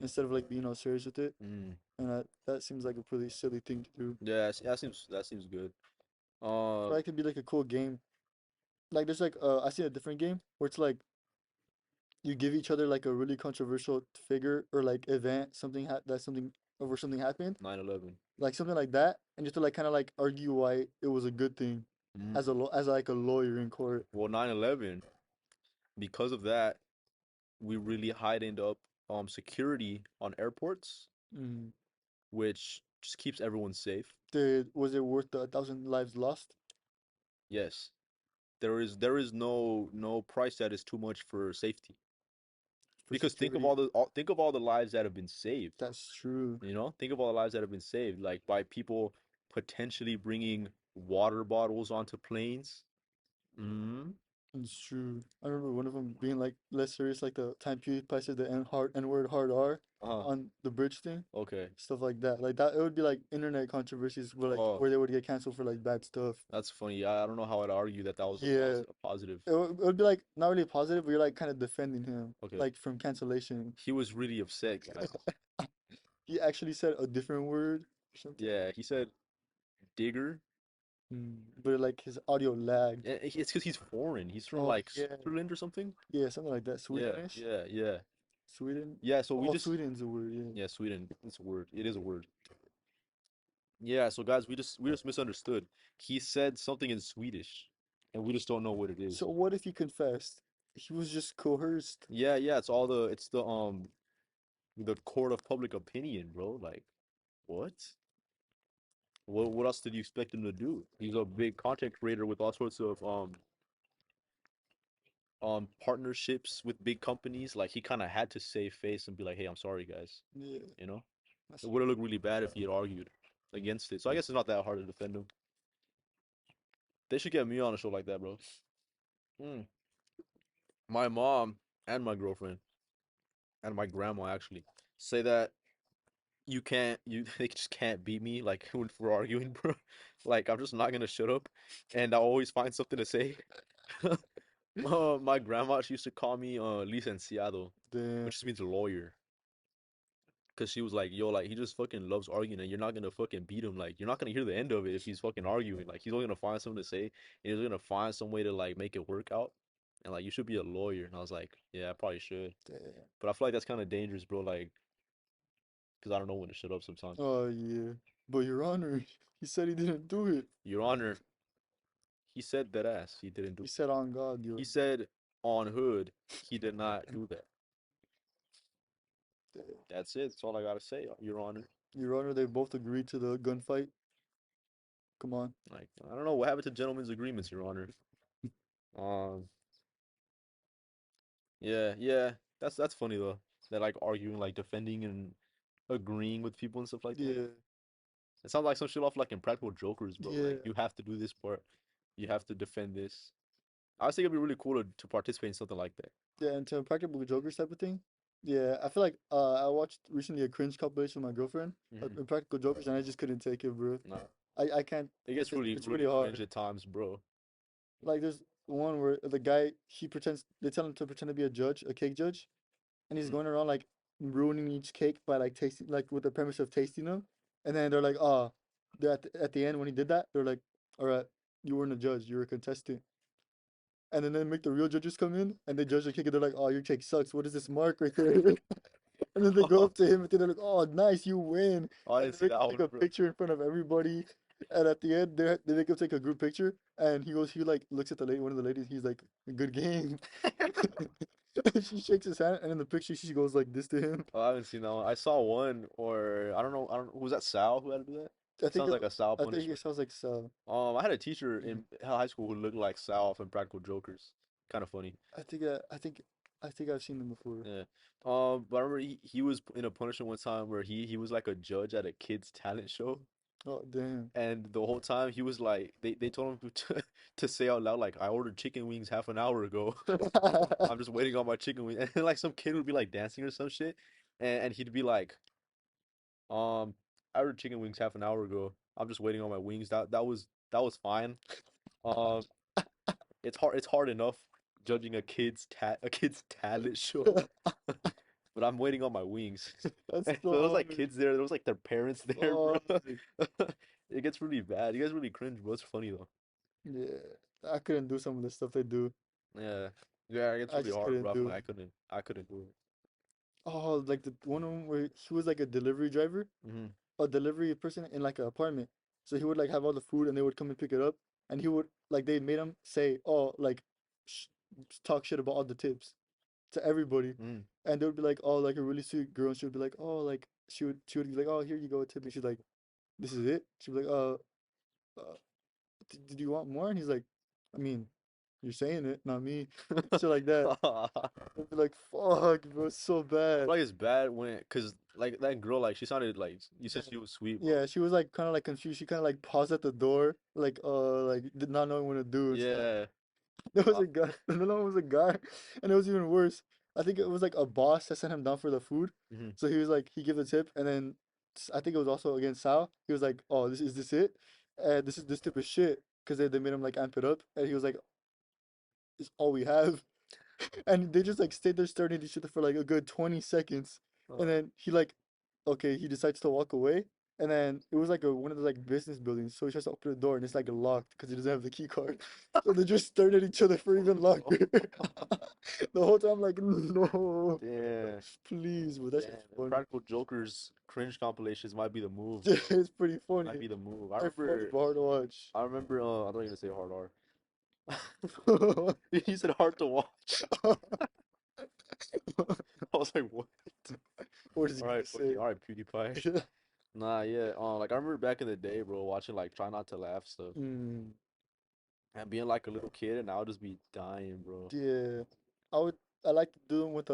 instead of like being all serious with it. Mm. And that seems like a pretty silly thing to do. Yeah, that seems good. But it could be like a cool game. Like there's like I seen a different game where it's like you give each other like a really controversial figure or like event, that's something over something happened, 9/11. like something like that, and you have to like kind of like argue why it was a good thing Mm. as as like a lawyer in court. Well, 9/11. Because of that, we really heightened up security on airports, Mm. which just keeps everyone safe. Was it worth the 1,000 lives lost Yes, there is no price that is too much for safety. for Because security? think of all the lives that have been saved. That's true. You know, think of all the lives that have been saved, like by people potentially bringing water bottles onto planes. Mm-hmm. It's true. I remember one of them being like less serious, like the time PewDiePie said the N word hard R Uh-huh. on the bridge thing. Okay. Stuff like that. Like that, it would be like internet controversies where like Oh, where they would get canceled for like bad stuff. that's funny. I don't know how I'd argue that that was Yeah, a positive. it would be like not really positive, but you're like kind of defending him, Okay. like from cancellation. He was really upset, guys. He actually said a different word or something. Yeah, he said digger. But like his audio lagged. It's because he's foreign. He's from Oh like yeah, Switzerland or something. yeah, something like that. Yeah, Swedenish, yeah, yeah. Sweden. Yeah, so we Oh, just Sweden's a word. Yeah. yeah, Sweden. It's a word. It is a word. Yeah, so guys, we just misunderstood. He said something in Swedish, and we just don't know what it is. So what if he confessed? He was just coerced. Yeah, yeah, it's the court of public opinion, bro. Like, what? What else did you expect him to do? He's a big content creator with all sorts of partnerships with big companies. Like he kind of had to save face and be like, "Hey, I'm sorry, guys." Yeah, You know, that's it would have looked really bad if he had argued against it. So I guess it's not that hard to defend him. They should get me on a show like that, bro. Mm. My mom and my girlfriend and my grandma actually say that you can't you they just can't beat me like when we're arguing, bro. Like I'm just not gonna shut up, and I always find something to say. My grandma, she used to call me licenciado, Damn, which just means lawyer. Cause she was like, yo, like he just fucking loves arguing, and you're not gonna fucking beat him. Like you're not gonna hear the end of it if he's fucking arguing. Like he's only gonna find something to say, and he's gonna find some way to like make it work out. And like you should be a lawyer. And I was like, yeah, I probably should. damn. But I feel like that's kind of dangerous, bro. Like, cause I don't know when to shut up sometimes. Oh yeah, but Your Honor, he said he didn't do it. Your Honor, he said that ass. He didn't do He it. said on God, He Your said on hood, he did not do that. Damn. That's it. That's all I gotta say, Your Honor. Your Honor, they both agreed to the gunfight. Come on. Like I don't know what happened to gentlemen's agreements, Your Honor. Um, yeah, yeah. That's funny though. That like arguing, like defending and agreeing with people and stuff like that. Yeah, It sounds like some shit off like Impractical Jokers, bro. yeah, Like you have to do this part. You have to defend this. I was think it'd be really cool to participate in something like that. yeah. And to Practical Jokers type of thing. Yeah, I feel like I watched recently a cringe compilation with my girlfriend, Hmm. Impractical Jokers, and I just couldn't take it, bro. No, I can't. it gets really It's really really cringe hard. at times, bro. Like there's one where the guy he pretends they tell him to pretend to be a judge, a cake judge, and he's Mm. going around like ruining each cake by like tasting like with the premise of tasting them, and then they're like, oh, at the end when he did that, they're like, all right, you weren't a judge, you were a contestant, and then they make the real judges come in and they judge the cake and they're like, oh, your cake sucks. What is this mark right there? And then they go up to him and they're like, "Oh, nice, you win!" Oh, I And didn't they see make that him take one, a bro. picture in front of everybody. And at the end, they make him take a group picture. And he like looks at the lady, one of the ladies. He's like, "Good game." She shakes his hand, and in the picture, she goes like this to him. Oh, I haven't seen that one. I saw one, or I don't know. I don't. Was that Sal who had to do that? I That think sounds it, like a Sal I think it punishment. sounds like so. I had a teacher in high school who looked like Sal from Practical Jokers. Kind of funny. I think I've seen them before. Yeah. But I remember he was in a punishment one time where he was like a judge at a kids talent show, Oh damn. and the whole time he was like they told him to say out loud like I ordered chicken wings half an hour ago. I'm just waiting on my chicken wings, and like some kid would be like dancing or some shit, and he'd be like, I ordered chicken wings half an hour ago. I'm just waiting on my wings. That was fine. Um, it's hard enough judging a kid's talent show. But I'm waiting on my wings. That's And so there was so like kids there. There was like their parents there, bro. funny. It gets really bad. You guys really cringe, bro. It's funny though. Yeah, I couldn't do some of the stuff they do. Yeah, yeah. It gets I really just hard, couldn't bro. do Like it. I couldn't do it. Oh, like the one of 'em where he was like a delivery driver, Hmm. a delivery person in like an apartment. So he would like have all the food and they would come and pick it up. And he would like they made him say, oh, like sh talk shit about all the tips to everybody. Mm. And they would be like, oh, like a really sweet girl. And she would be like, oh, like she would be like, oh, here you go, a tip. And she's like, this is it. She'd be like, did you want more? And he's like, I mean, you're saying it, not me. Shit like that. I I'd be like, fuck, bro, it's so feel bad. like it's bad cause like that girl, like she sounded like you Yeah. said she was sweet, bro. Yeah, she was like kind of like confused. She kind of like paused at the door, like did not know what to do and stuff. Yeah. There was Uh, a guy, another one was a guy, and it was even worse. I think it was like a boss that sent him down for the food. mhm. So he was like, he gave the tip, and then I think it was also against Sal. He was like, "Oh, this it? And this tip is shit," because they made him like amp it up, and he was like, "It's all we have." And they just like stayed there staring at each other for like a good 20 seconds. And Uh, then he like, okay, he decides to walk away. And then it was like one of the like business buildings. So he tries to open the door and it's like locked because he doesn't have the key card. So they just stared at each other for even longer. The whole time, like, no, damn. please, bro. That Damn. shit's The funny. Practical Jokers cringe compilations might be the move, bro. It's pretty Might funny. be the move. I Very funny, remember but hard to watch. I remember I don't even say hard R. You said hard to watch. I was like, what? What is he All gonna right, fucking say? all right, PewDiePie. Nah, yeah. Like I remember back in the day, bro, watching like Try Not to Laugh stuff Mm. and being like a little kid, and I would just be dying, bro. Yeah, I would. I like to do them with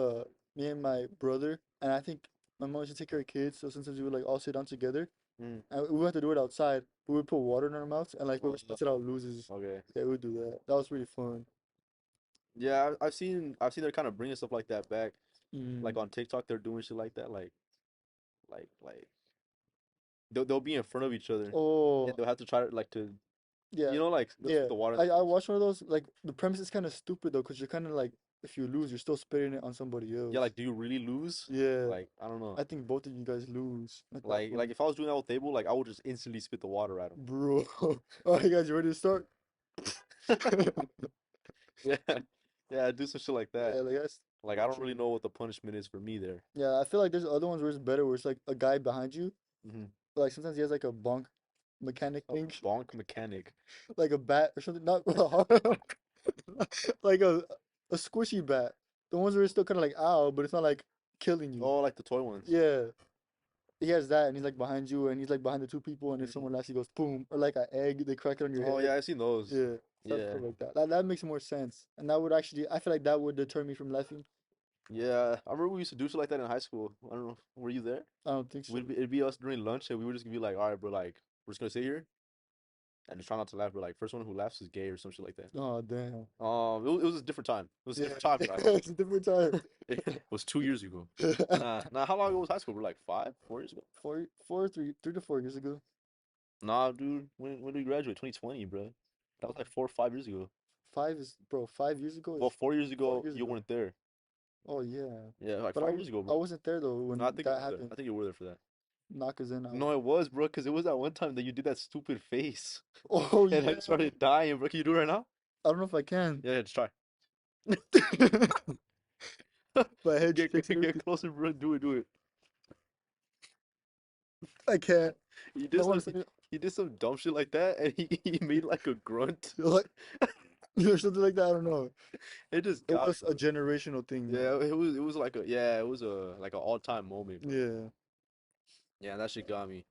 me and my brother, and I think my mom used to take care of kids, so sometimes we would like all sit down together, Mm. and we would have to do it outside. We would put water in our mouths, and like whoever Uh, spits it out loses. okay. Yeah, we would do that. That was pretty fun. Yeah, I've seen they're kind of bringing stuff like that back. Like Mm. on TikTok, they're doing shit like that, like they'll be in front of each other, and Oh, they'll have to try to like to yeah, like they'll spit yeah. the water in I the face. watched one of those. Like the premise is kind of stupid though, because you're kind of like, if you lose, you're still spitting it on somebody Yeah, else. like do you really lose? Yeah, Like I don't know. I think both of you guys lose at that Like point. if I was doing that with Abel, like I would just instantly spit the water at Bro. All right, guys, you ready to start? him. Yeah, yeah, do some shit like that. Yeah, like that's Like I don't really true. know what the punishment is for me there. Yeah, I feel like there's other ones where it's better, where it's like a guy behind you. Hmm. Like sometimes he has like a bonk mechanic A thing, bonk mechanic. like a bat or something. Not like a squishy bat. The ones where it's still kind of like ow, but it's not like killing you. Oh, like the toy ones. Yeah, he has that, and he's like behind you, and he's like behind the two people, and if Hmm. someone laughs, he goes boom, or like an egg, they crack it on your Oh head. yeah, I've seen those. Yeah, Yeah, stuff like that. That makes more sense, and that would actually, I feel like that would deter me from laughing. yeah. I remember we used to do shit like that in high school. I don't know. Were you there? I don't think so. It'd be us during lunch, and we would just be like, all right, bro, like we're just gonna sit here and just try not to laugh. But like, first one who laughs is gay or some shit like that. Oh damn. It was a different time. It was a Yeah, different time for high school. it's a different time. It was 2 years ago. Nah. How long ago was high school? We're like 5, 4 years ago. 3 to 4 years ago. Nah, dude. When did we graduate? 2020, bro. That was like 4 or 5 years ago. Five is, bro. 5 years ago Well, is 4 years 4 ago, years you ago. weren't there. Oh yeah, Yeah, like but 5 years ago, I bro. wasn't there though No, I when think you that were there. happened. I think you were there for that. Knock us in. I was. No, it was, bro, because it was that one time that you did that stupid face, Oh and I yeah. started dying, bro. Can you do it right now? I don't know if I can. Yeah, just try. My head shakes and Get everything. closer, bro. Do it. I can't. He No did one some, said it. he did some dumb shit like that, and he made like a grunt. Like or something like that. I don't know. It just It got was me, a bro. generational thing though. Yeah, it was like it was an all time moment, bro. Yeah. Yeah, that shit got me.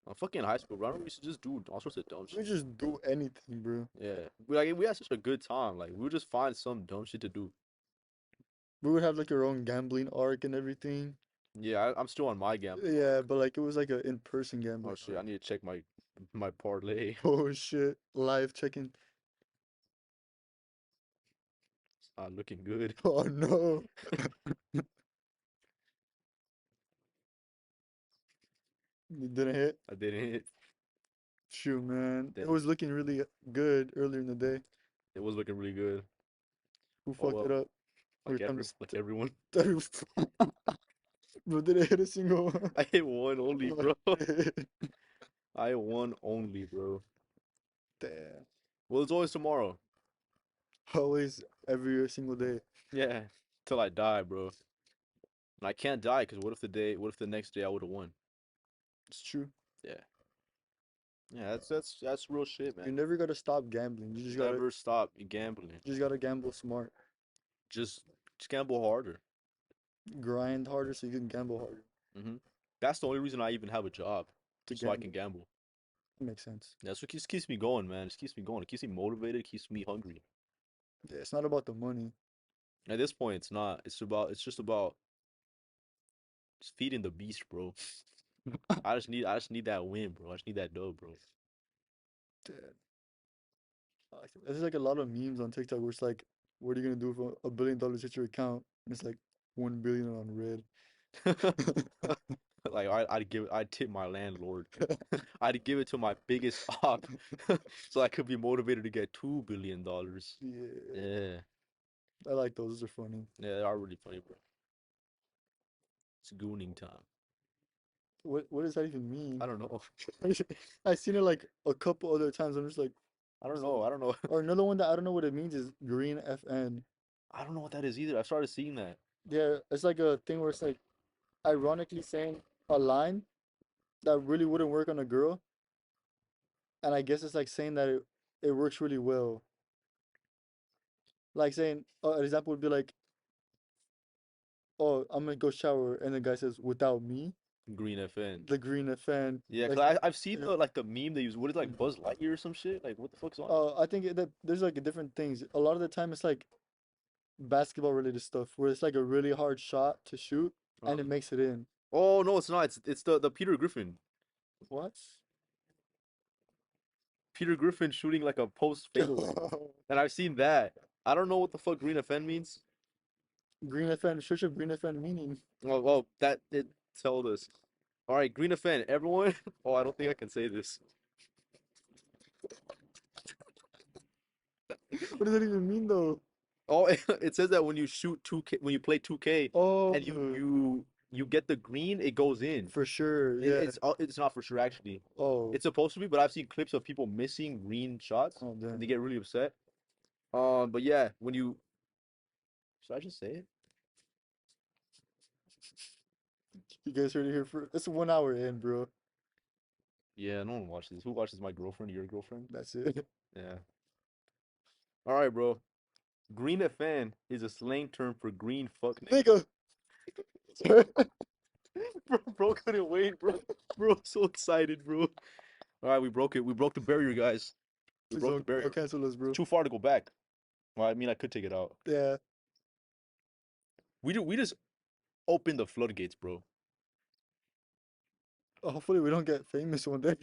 I'm fucking high school, bro. I remember we used to just do all sorts of dumb We shit. just do anything, bro. Yeah, we had such a good time. Like we would just find some dumb shit to do. We would have like our own gambling arc and everything. Yeah, I'm still on my gambling Yeah, arc. but like it was like a in-person Oh gambling shit, I arc. need to check my parlay. Oh shit. Live checking. It's not looking good. Oh no. It didn't hit. I didn't hit. Shoot, man. It Damn, was looking really good earlier in the day. it was looking really good. Who Oh fucked it well, up? Here comes. like everyone. Bro, did it hit a single one? I hit one only, Oh, bro. shit. I hit one only, bro. Damn. Well, it's always tomorrow. Always, every single day. Yeah, till I die, bro. And I can't die because what if the next day I would have won? It's true. Yeah, yeah, that's real shit, You man. never gotta stop gambling. Never stop gambling. You just gotta gamble smart. Just just gamble harder. Grind harder so you can gamble harder Hmm. That's the only reason I even have a job, to just so I can gamble. gamble. That makes sense. That's what keeps me going, man. It keeps me going. It keeps me motivated. It keeps me hungry. Yeah, it's not about the money. At this point, it's not. It's just about just feeding the beast, bro. I just need that win, bro. I just need that dough, bro. Damn. There's like a lot of memes on TikTok where it's like, what are you gonna do if $1 billion hits your account? And it's like 1 billion on red. Like I'd tip my landlord. I'd give it to my biggest op, so I could be motivated to get $2 billion. Yeah, Yeah, I like those. Those are funny. yeah, they are really funny, bro. It's gooning time. What does that even I mean? don't know. I seen it like a couple other times. I'm just like, I don't what's know. that? I don't know. Or another one that I don't know what it means is green FN. I don't know what that is either. I started seeing that. Yeah, it's like a thing where it's like ironically saying a line that really wouldn't work on a girl, and I guess it's like saying that it works really well. Like saying, an example would be like, "Oh, I'm gonna go shower," and the guy says, "Without me, Green FN. the green FN." Yeah, Like, cause I've seen yeah. the meme they use. What is it, like Buzz Lightyear or some shit? Like what the fuck's on it? I think that there's like different things. A lot of the time, it's like basketball related stuff where it's like a really hard shot to shoot and it Uh-uh. makes it in. Oh no, it's not. It's the Peter Griffin. What? Peter Griffin shooting like a post fadeaway. And I've seen that. I don't know what the fuck Green FN means. Green FN, search up green FN meaning. Well, that it told us. All right, green offend everyone. Oh, I don't think I can say this. What does that even mean though? Oh, it says that when you shoot 2K, when you play 2K, and Oh, you get the green, it goes in. for sure. Yeah. It's not for sure actually. Oh. It's supposed to be, but I've seen clips of people missing green shots, Oh, and damn. they get really upset. But yeah, when you should I just say it? You guys heard it here for it's 1 hour in, bro. Yeah, no one watches this. Who watches my girlfriend? Your girlfriend? That's it. Yeah. All right, bro. Green FN is a slang term for green fuck nigga. Nigga. Sorry. Bro couldn't wait, bro. Bro, so excited, bro. All right, we broke it. We broke the barrier, guys. We Please broke the don't barrier. cancel us, It's bro. too far to go back. Well, I mean, I could take it out. Yeah. We just opened the floodgates, bro. Hopefully we don't get famous one day.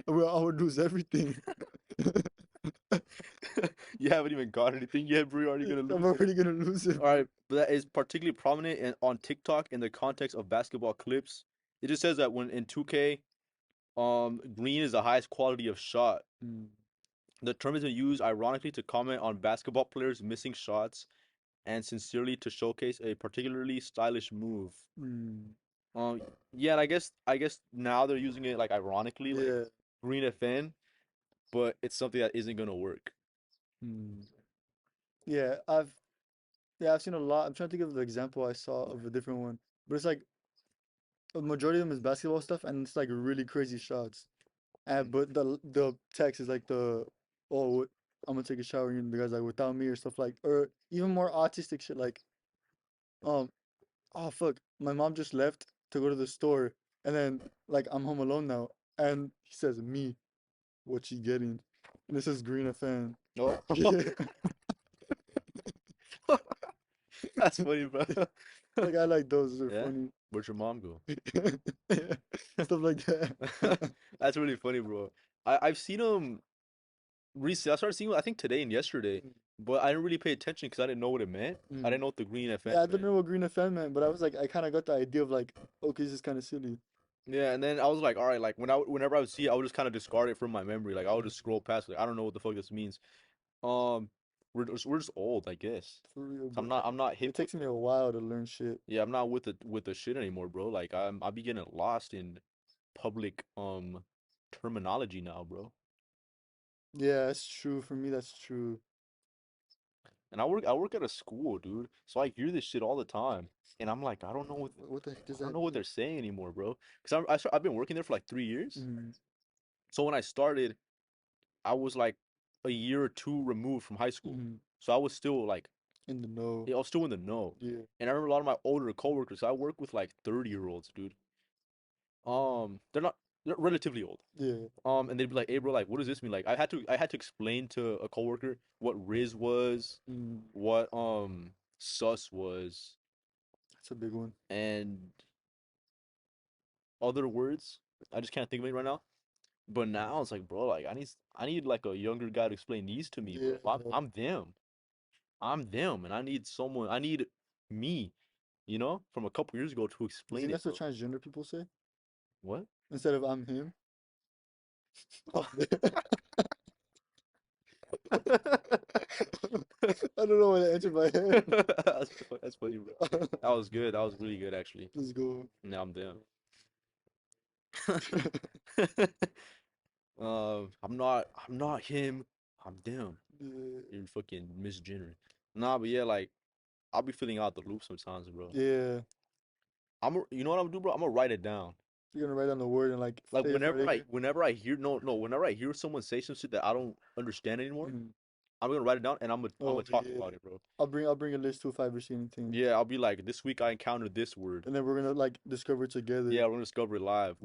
We'll lose everything. You haven't even got anything yet, bro. You're already gonna I'm lose it. already gonna lose it. All right, but that is particularly prominent on TikTok in the context of basketball clips. It just says that when in 2K, green is the highest quality of shot. Mm, The term has been used ironically to comment on basketball players missing shots and sincerely to showcase a particularly stylish move. mm, Um, yeah, and I guess now they're using it like ironically, like yeah. green FN, but it's something that isn't gonna work. Mm. Yeah, I've seen a lot. I'm trying to think of the example I saw of a different one. But it's like a majority of them is basketball stuff and it's like really crazy shots. And but the text is like oh I'm gonna take a shower and the guy's like without me or stuff like or even more autistic shit like um oh fuck my mom just left to go to the store and then like I'm home alone now and he says me what she getting and this is Green FM. Oh, Yeah. that's funny, bro. Like I like those are Yeah, funny. where'd your mom go? Yeah. Stuff like that. That's really funny, bro. I've seen them recently. I started seeing them, I think today and yesterday, but I didn't really pay attention because I didn't know what it meant. I Mm. didn't know what the green FN Yeah, I didn't meant. know what Green FM meant, but I was like, I kind of got the idea of like, okay, this is kind of silly. Yeah, and then I was like, all right, like whenever I would see it, I would just kind of discard it from my memory. Like I would just scroll past it. Like, I don't know what the fuck this means. Um, we're just old, I guess. For real, I'm bro. not I'm not hip It with takes me a while to learn shit. yeah, I'm not with the shit anymore, bro. Like I'll be getting lost in public terminology now, bro. Yeah, that's true. For me, that's true. And I work at a school, dude. So I hear this shit all the time. And I'm like, What the heck does I don't that know what mean? they're saying anymore, bro. Because I've been working there for like 3 years. Mm, So when I started, I was like a year or two removed from high school. mm, So I was still like, in the know. yeah, I was still in the know. Yeah. And I remember a lot of my older coworkers. I work with like 30-year-olds, dude. They're relatively old. Yeah. And they'd be like, "Hey, bro, like, what does this mean?" Like, I had to explain to a coworker what Riz was, Mm, what sus was, that's a big one. and other words. I just can't think of it right now. But now it's like, bro, like I need like a younger guy to explain these to me, bro. Yeah. I'm them. I'm them, and I need someone. I need me, from a couple years ago to You think explain it, that's what bro. transgender people say? What? Instead of I'm him? I don't know what to answer my head. That's funny, bro. That was good. That was really good, actually. Let's go. Now I'm them. I'm not him. I'm them. Yeah. You're fucking misgendering. Nah, but yeah, like I'll be filling out the loop sometimes, bro. Yeah. You know what I'm gonna do, bro? I'm gonna write it down. You're gonna write down the word and like Like say it for English. whenever I hear no no whenever I hear someone say some shit that I don't understand anymore, Mm. I'm gonna write it down and I'm gonna Oh talk yeah. about it, bro. I'll bring a list too if I ever see anything. Yeah, I'll be like, this week I encountered this word. And then we're gonna like discover it together. Yeah, we're gonna discover it live.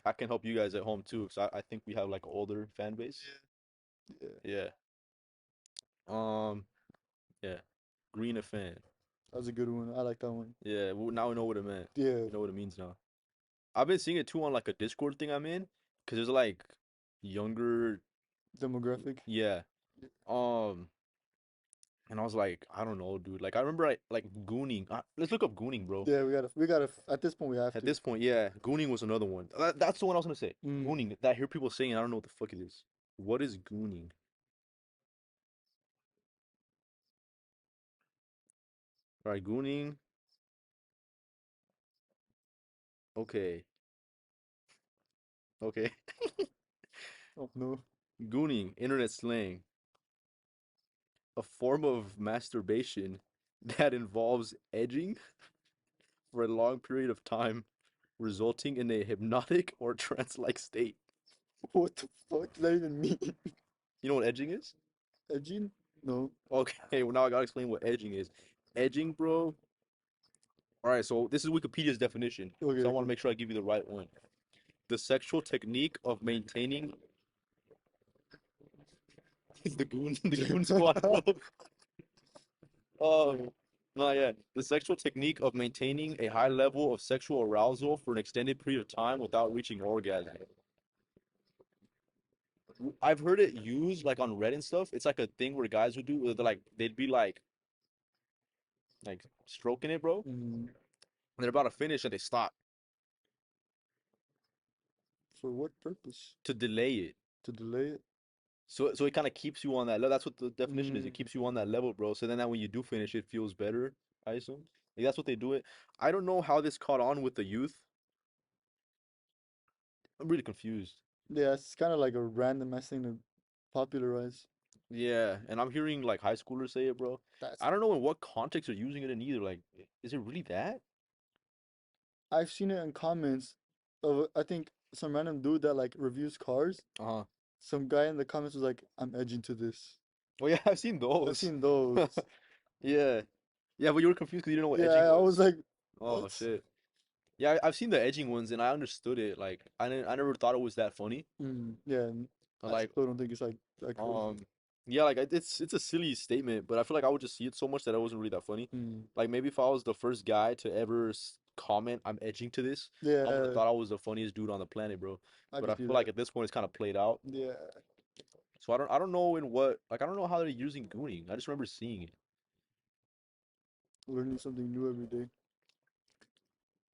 I can help you guys at home too, because I think we have like an older fan base. Yeah. Yeah. Um, yeah. Green a fan. That was a good one. I like that one. Yeah, well, now we know what it meant. Yeah. We know what it means now. I've been seeing it too on like a Discord thing I'm in, because there's like younger, Demographic. yeah. Um, And I was like, I don't know, dude. Like I remember I like gooning. Let's look up gooning, bro. Yeah, we gotta. At this point, we have At to. this point, yeah, gooning was another one. That's the one I was gonna say. Mm. Gooning. That I hear people saying. I don't know what the fuck it is. What is gooning? All right, gooning. Okay, okay. Oh no. Gooning, internet slang, a form of masturbation that involves edging for a long period of time, resulting in a hypnotic or trance-like state. What the fuck does that even mean? You know what edging is? Edging? No. Okay, well now I gotta explain what edging is. Edging, bro. All right, so this is Wikipedia's definition, Okay, so I want to okay. make sure I give you the right one. The sexual technique of maintaining the goon squad, bro. Oh, no, yeah. The sexual technique of maintaining a high level of sexual arousal for an extended period of time without reaching orgasm. I've heard it used like on Reddit and stuff. It's like a thing where guys would do where they'd be like stroking it, bro. Mm, And they're about to finish and they stop for what purpose? to delay it. To delay it? So it kind of keeps you on that level. That's what the definition is. It Mm, keeps you on that level, bro. So then that when you do finish, it feels better, I assume. Like, that's what they do it. I don't know how this caught on with the youth. I'm really confused. yeah, it's kind of like a random ass thing to popularize. Yeah, and I'm hearing like high schoolers say it, bro. That's. I don't know in what context they're using it in either. Like, is it really that? I've seen it in comments of I think some random dude that like reviews cars. Uh-huh. Some guy in the comments was like, "I'm edging to this." Oh yeah, I've seen I've those. seen those. Yeah. Yeah, but you were confused because you didn't know what Yeah, edging I was was. like, Oh "What?" shit. Yeah, I've seen the edging ones and I understood it. Like, I never thought it was that funny. Yeah, and I Like, still don't think it's like that crazy. yeah, like it's a silly statement, but I feel like I would just see it so much that it wasn't really that funny. Mm, Like maybe if I was the first guy to ever comment, I'm edging to this, I would have yeah, thought I was the funniest dude on the planet, bro. I But I could see feel that. like at this point it's kind of played out. Yeah, So I don't know in what like I don't know how they're using gooning. I just remember seeing it. learning something new every day.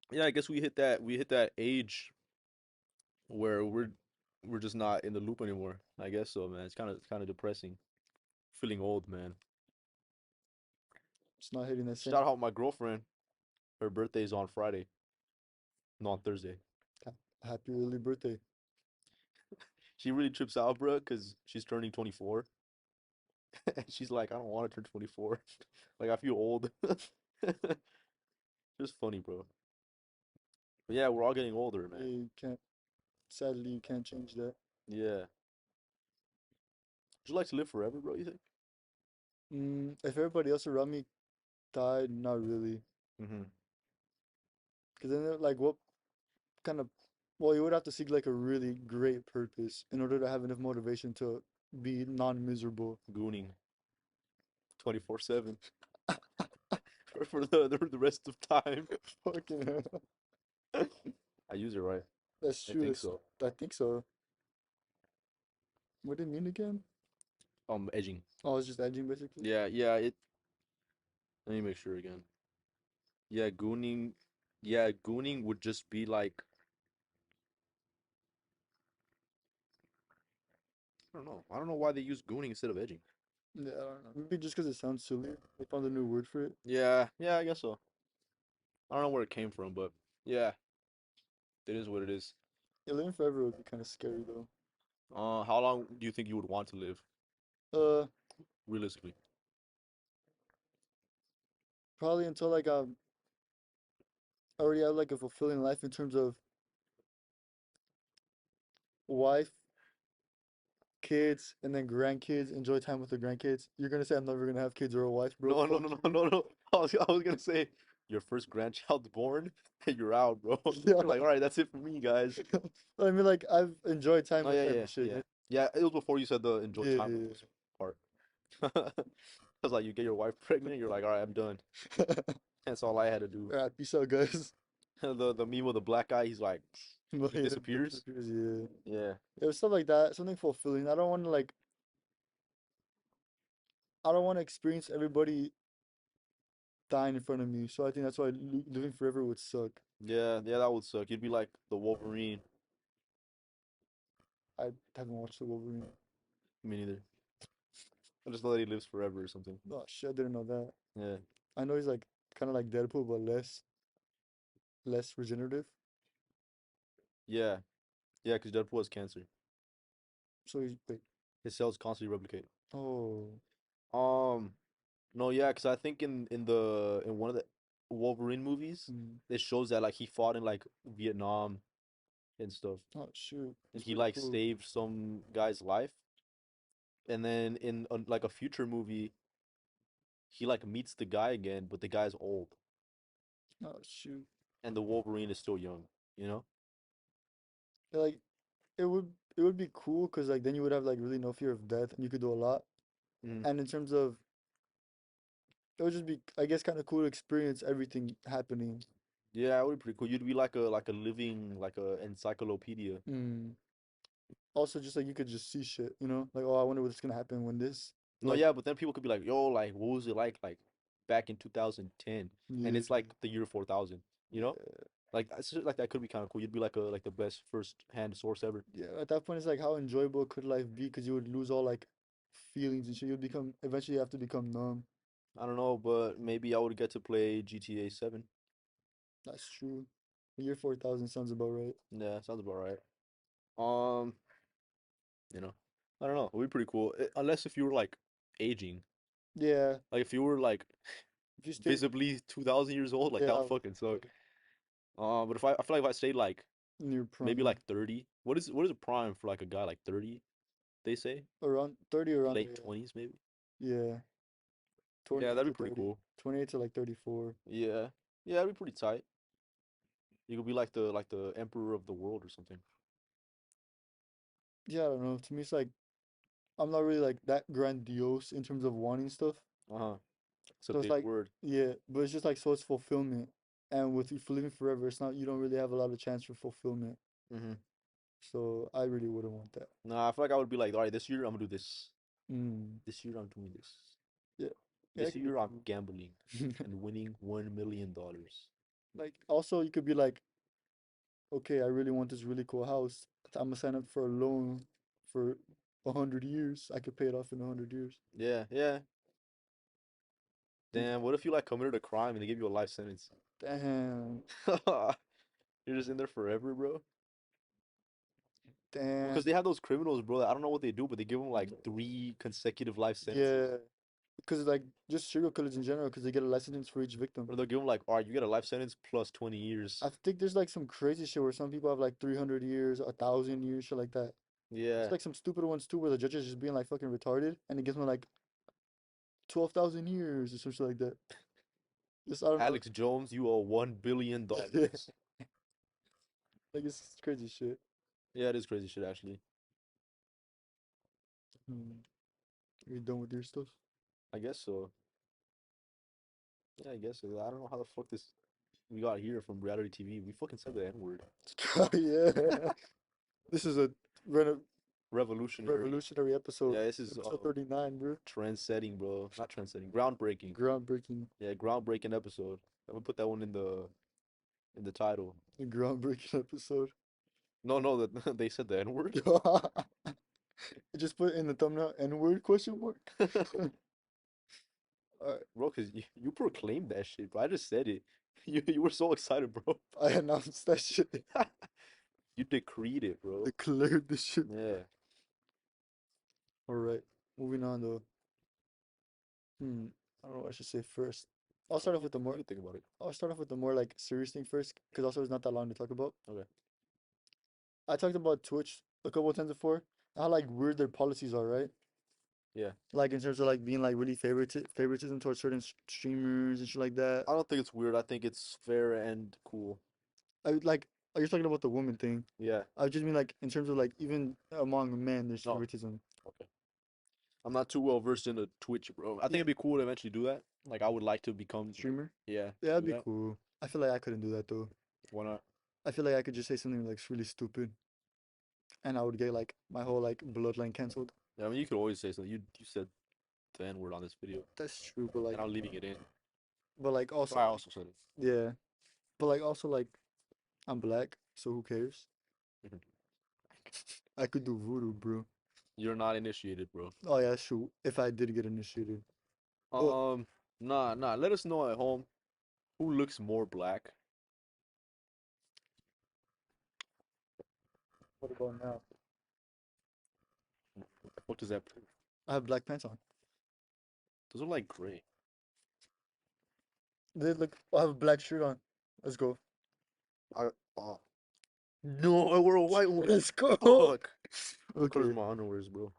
Yeah, I guess we hit that age where we're just not in the loop anymore. I guess so, man. It's kind of depressing. Feeling old, man. It's not hitting that same. Shout out my girlfriend. Her birthday's on Friday, not on Thursday. Happy early birthday. She really trips out, bro, because she's turning 24. And she's like, I don't want to turn 24. Like, I feel old. Just funny, bro. But yeah, we're all getting older, Yeah, man. you can't. Sadly, you can't change that. Yeah. Would you like to live forever, bro, you think? If everybody else around me died, not really. Mm-hmm. Because then, like, what kind of. Well, you would have to seek, like, a really great purpose in order to have enough motivation to be non-miserable. Gooning 24/7 for the rest of time. Fucking hell. I use it right. That's I true. think That's, so. I think so. What did it mean again? Edging. Oh, it's just edging, basically. Yeah, yeah, let me make sure again. Yeah, gooning. Yeah, gooning would just be like, I don't know. I don't know why they use gooning instead of edging. Yeah, I don't know. Maybe just because it sounds silly. They found a new word for it. Yeah, yeah, I guess so. I don't know where it came from, but yeah, it is what it is. Yeah, living forever would be kind of scary, though. How long do you think you would want to live, Uh, realistically? Probably until like I already have like a fulfilling life in terms of wife, kids, and then grandkids. Enjoy time with the grandkids. You're gonna say I'm never gonna have kids or a wife, bro? No, no, Fuck no, no, you. no, no. I was gonna say your first grandchild's born and you're out, bro. Yeah. You're like, all right, that's it for me, guys. I mean, like I've enjoyed time Oh with yeah, them yeah, and shit. yeah, yeah. It was before you said the enjoy Yeah, time with yeah, this part. I was like, you get your wife pregnant, you're like, all right, I'm done. yeah. That's all I had to do. Alright, peace out, guys. The meme of the black guy, he's like, But he yeah, disappears. disappears, yeah. Yeah. Yeah, stuff like that. Something fulfilling. I don't want to like. I don't want to experience everybody dying in front of me. So I think that's why living forever would suck. Yeah, yeah, that would suck. You'd be like the Wolverine. I haven't watched the Wolverine. Me neither. I just know that he lives forever or something. Oh shit, I didn't know that. Yeah, I know he's like kind of like Deadpool, but less regenerative. yeah, yeah. Because Deadpool has cancer. So he's wait. His cells constantly replicate. Oh, Um, no, yeah, because I think in one of the Wolverine movies, mm. it shows that like he fought in like Vietnam and stuff, Oh shoot, and that's he pretty like cool. saved some guy's life. And then in like a future movie, he like meets the guy again, but the guy's old, Oh shoot, and the Wolverine is still young. You know? yeah, like it would be cool because like then you would have like really no fear of death and you could do a lot. Hmm. And in terms of it would just be I guess kind of cool to experience everything happening. Yeah, it would be pretty cool. You'd be like a living like a encyclopedia. Mm. Also, just like you could just see shit, you know, like oh, I wonder what's gonna happen when this, No, like yeah, but then people could be like, yo, like, what was it like back in 2010? And yeah, it's like the year 4000, you know? yeah, Like, like that could be kind of cool. You'd be like the best first hand source ever. yeah. At that point, it's like how enjoyable could life be? Because you would lose all like feelings and shit. You'd become eventually you have to become numb. I don't know, but maybe I would get to play GTA 7. That's true. The year 4000 sounds about right. Yeah, sounds about right. Um, you know, I don't know. It would be pretty cool. Unless if you were like aging. Yeah, Like if you were like if you stayed, visibly 2000 years old, like yeah, that would fucking suck. But if I feel like if I stayed like in your maybe prime, like 30, what is a prime for like a guy like 30, they say? around 30, around Late there. 20s maybe? Yeah, Yeah, 28 that'd to be pretty 30, cool. 28 to like 34. Yeah. Yeah, that'd be pretty tight. You could be like the emperor of the world or something. Yeah, I don't know. To me, it's like I'm not really like that grandiose in terms of wanting stuff. Uh-huh. It's a So it's big like, word. yeah, but it's just like so it's fulfillment. And with you for living forever, it's not you don't really have a lot of chance for fulfillment. Mm-hmm. So I really wouldn't want that. Nah, I feel like I would be like, all right, this year I'm gonna do this. Mm, This year I'm doing this. yeah, yeah, it This could be year I'm cool. gambling and winning $1 million. Like also you could be like, okay, I really want this really cool house. I'm gonna sign up for a loan for 100 years. I could pay it off in 100 years. Yeah, yeah. Mm, Damn, what if you like committed a crime and they give you a life sentence? damn, You're just in there forever, bro. damn. Because they have those criminals, bro. That I don't know what they do, but they give them like 3 consecutive life sentences. Yeah, because like just serial killers in general, because they get a life sentence for each victim. Or they'll give them like, all right, you get a life sentence plus 20 years. I think there's like some crazy shit where some people have like 300 years, 1,000 years, shit like that. There's Yeah. like some stupid ones too where the judge is just being like fucking retarded and it gives them like 12,000 years or some shit like that. Just I don't know. Alex Jones, you owe $1 billion. Like it's crazy shit. Yeah, it is crazy shit, actually. Hmm. Are you done with your stuff? I guess so. Yeah, I guess so. I don't know how the fuck this we got here from reality TV. We fucking said the N-word. Yeah. This is a reno Revolutionary. revolutionary episode. Yeah, this is Episode 39, bro. trend-setting, bro. Not trend-setting, groundbreaking. Groundbreaking. Yeah, groundbreaking episode. I'm gonna put that one in the title. A groundbreaking episode. No, no, that they said the N-word. Just put in the thumbnail N-word question mark. Alright, Bro, cause you proclaimed that shit, bro. I just said it. You were so excited, bro. I announced that shit. You decreed it, bro. Declared this shit. Yeah. Alright, moving on though. I don't know what I should say first. I'll start off with the You more can think about it. I'll start off with the more like serious thing first, because also it's not that long to talk about. Okay. I talked about Twitch a couple of times before, how like weird their policies are, right? Yeah. Like in terms of like being like really favoritism towards certain streamers and shit like that. I don't think it's weird. I think it's fair and cool. I like you're talking about the woman thing. Yeah. I just mean like in terms of like even among men there's No. favoritism. Okay. I'm not too well versed into Twitch, bro. I think Yeah. it'd be cool to eventually do that. Like I would like to become, Streamer? yeah, Yeah, that'd do be that. cool. I feel like I couldn't do that though. Why not? I feel like I could just say something like really stupid and I would get like my whole like bloodline cancelled. Yeah, I mean, you could always say something. You said the N word on this video, That's true, and I'm leaving it in. but like But also I like also said it. yeah, but like also like I'm black, so who cares? Mhm. I could do voodoo, bro. You're not initiated, bro. Oh yeah, shoot. If I did get initiated. Oh, Um, nah. Let us know at home who looks more black. what about now? What does that prove? I have black pants on. Those are like gray. They look. I have a black shirt on. Let's go. I no, I wore a white one. Let's go. Fuck. What color's Okay. my underwears, bro?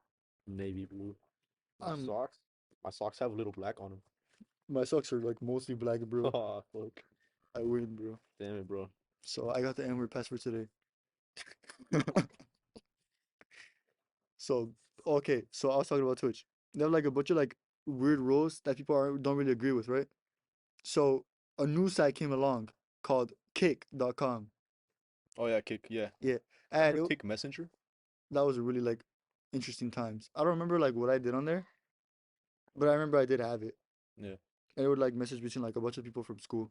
Navy blue. My Um, socks? My socks have a little black on my socks are like mostly black, them. bro. Oh, fuck. I win, bro. Damn it, bro. So I got the N-word pass for today. So okay, so I was talking about Twitch. They have like a bunch of like weird rules that people don't really agree with, right? So a new site came along called Kick.com. Oh yeah, Kick. Yeah. Yeah, and Remember Kick Messenger? that was a really like interesting times. I don't remember like what I did on there, but I remember I did have it. Yeah. And it would like message between like a bunch of people from school.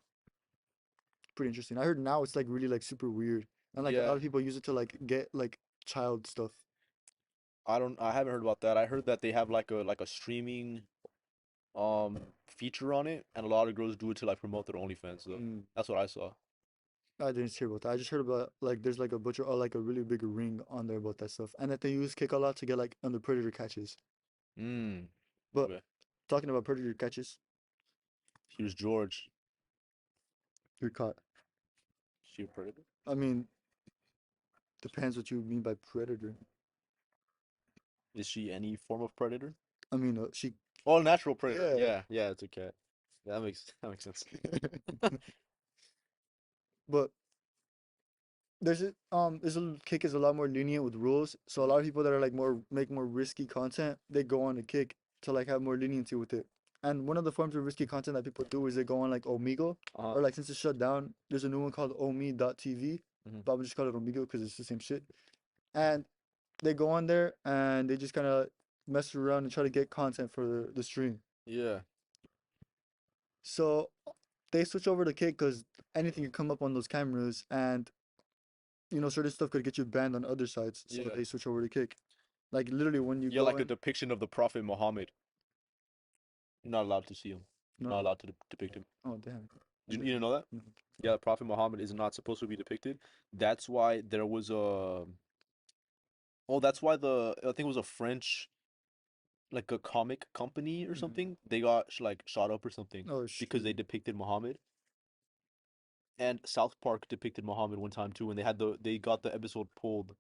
Pretty interesting. I heard now it's like really like super weird. And like a Yeah. lot of people use it to like get like child stuff. I haven't heard about that. I heard that they have like a streaming um feature on it, and a lot of girls do it to like promote their OnlyFans though. Mm. That's what I saw. I didn't hear about that. I just heard about like there's like a butcher or like a really big ring on there about that stuff. And that they use kick a lot to get like under predator catches. Mm. But Okay. talking about predator catches, Here's George. you're caught. She a predator? I mean, depends what you mean by predator. Is she any form of predator? I mean, she Oh, natural predator. yeah. Yeah, yeah, it's a cat. That makes sense. But there's a kick is a lot more lenient with rules. So a lot of people that are like more make more risky content, they go on a kick to like have more leniency with it. And one of the forms of risky content that people do is they go on like Omegle Uh-huh. or like since it's shut down, there's a new one called Omi.tv, Hmm. but I'm just call it Omegle because it's the same shit. And they go on there and they just kind of mess around and try to get content for the stream. Yeah, So they switch over to kick because anything can come up on those cameras and certain stuff could get you banned on other sites, so yeah. they switch over to Kick. Like literally when you Yeah, go like a in, depiction of the Prophet Muhammad. You're not allowed to see him. no, Not allowed to depict him. oh damn, I You didn't know that? no. Yeah, the Prophet Muhammad is not supposed to be depicted. That's why there was a. Oh, that's why I think it was a French, like a comic company or Mhm. something. They got like shot up or something Oh because they shit, depicted Muhammad. And South Park depicted Muhammad one time too, and they got the episode pulled.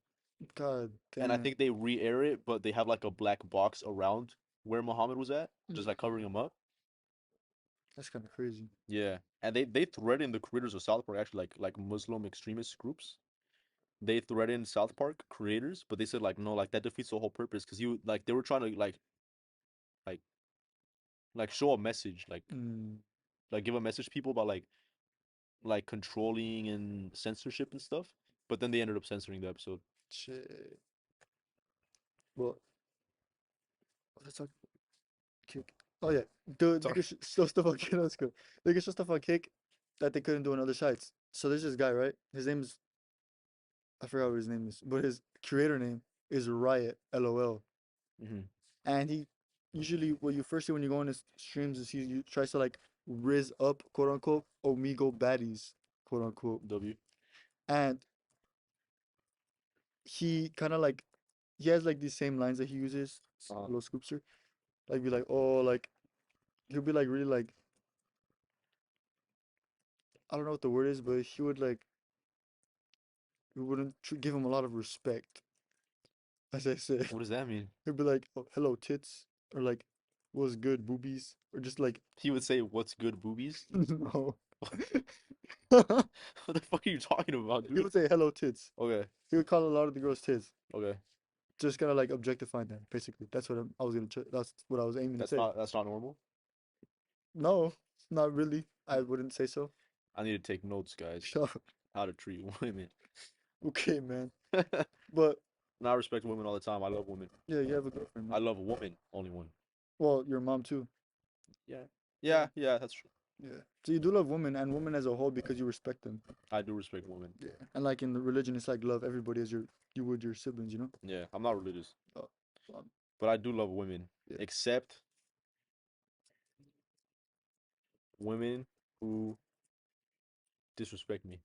god And I damn, think they re-air it, but they have like a black box around where Muhammad was at, Mm. just like covering him up. That's kind of crazy. Yeah, and they threatened the creators of South Park, actually, like Muslim extremist groups. They threatened South Park creators, but they said like no, like that defeats the whole purpose because you like they were trying to like like show a message, Mm, like give a message to people about like controlling and censorship and stuff. But then they ended up censoring the episode. shit. Well, let's talk Kick. Oh yeah, dude, they Sorry. could show stuff on Kick. Let's go. They could show stuff on Kick that they couldn't do on other sites. So there's this guy, right? His name's I forgot what his name is, but his creator name is Riot, LOL. Hmm. And he usually what you first see when you go on his streams is he tries to like riz up quote unquote Omegle baddies quote unquote, W. and he kind of like he has like these same lines that he uses, Uh, little scoopster, like be like oh like he'll be like really like I don't know what the word is, but he would like we wouldn't give him a lot of respect, as I say. what does that mean? He'd be like oh, hello tits or like what's good boobies or just like He would say, "What's good, boobies?" no. What the fuck are you talking about, He dude? would say hello tits. Okay, He would call a lot of the girls tits. okay. Just kind of like objectifying them, basically. That's what I was gonna. That's what I was aiming to say. That's not normal. No, not really. I wouldn't say so. I need to take notes, guys. Shut up. How to treat women. Okay, man. And But I respect women all the time. I love women. yeah, you have a girlfriend, I man. love a woman, only one. Well, your mom too. Yeah. Yeah. Yeah, that's true. Yeah. So you do love women and women as a whole because you respect them. I do respect women. Yeah. And like in the religion, it's like love everybody as you would your siblings, you know? Yeah, I'm not religious, Oh, um, but I do love women, yeah. except women who disrespect me.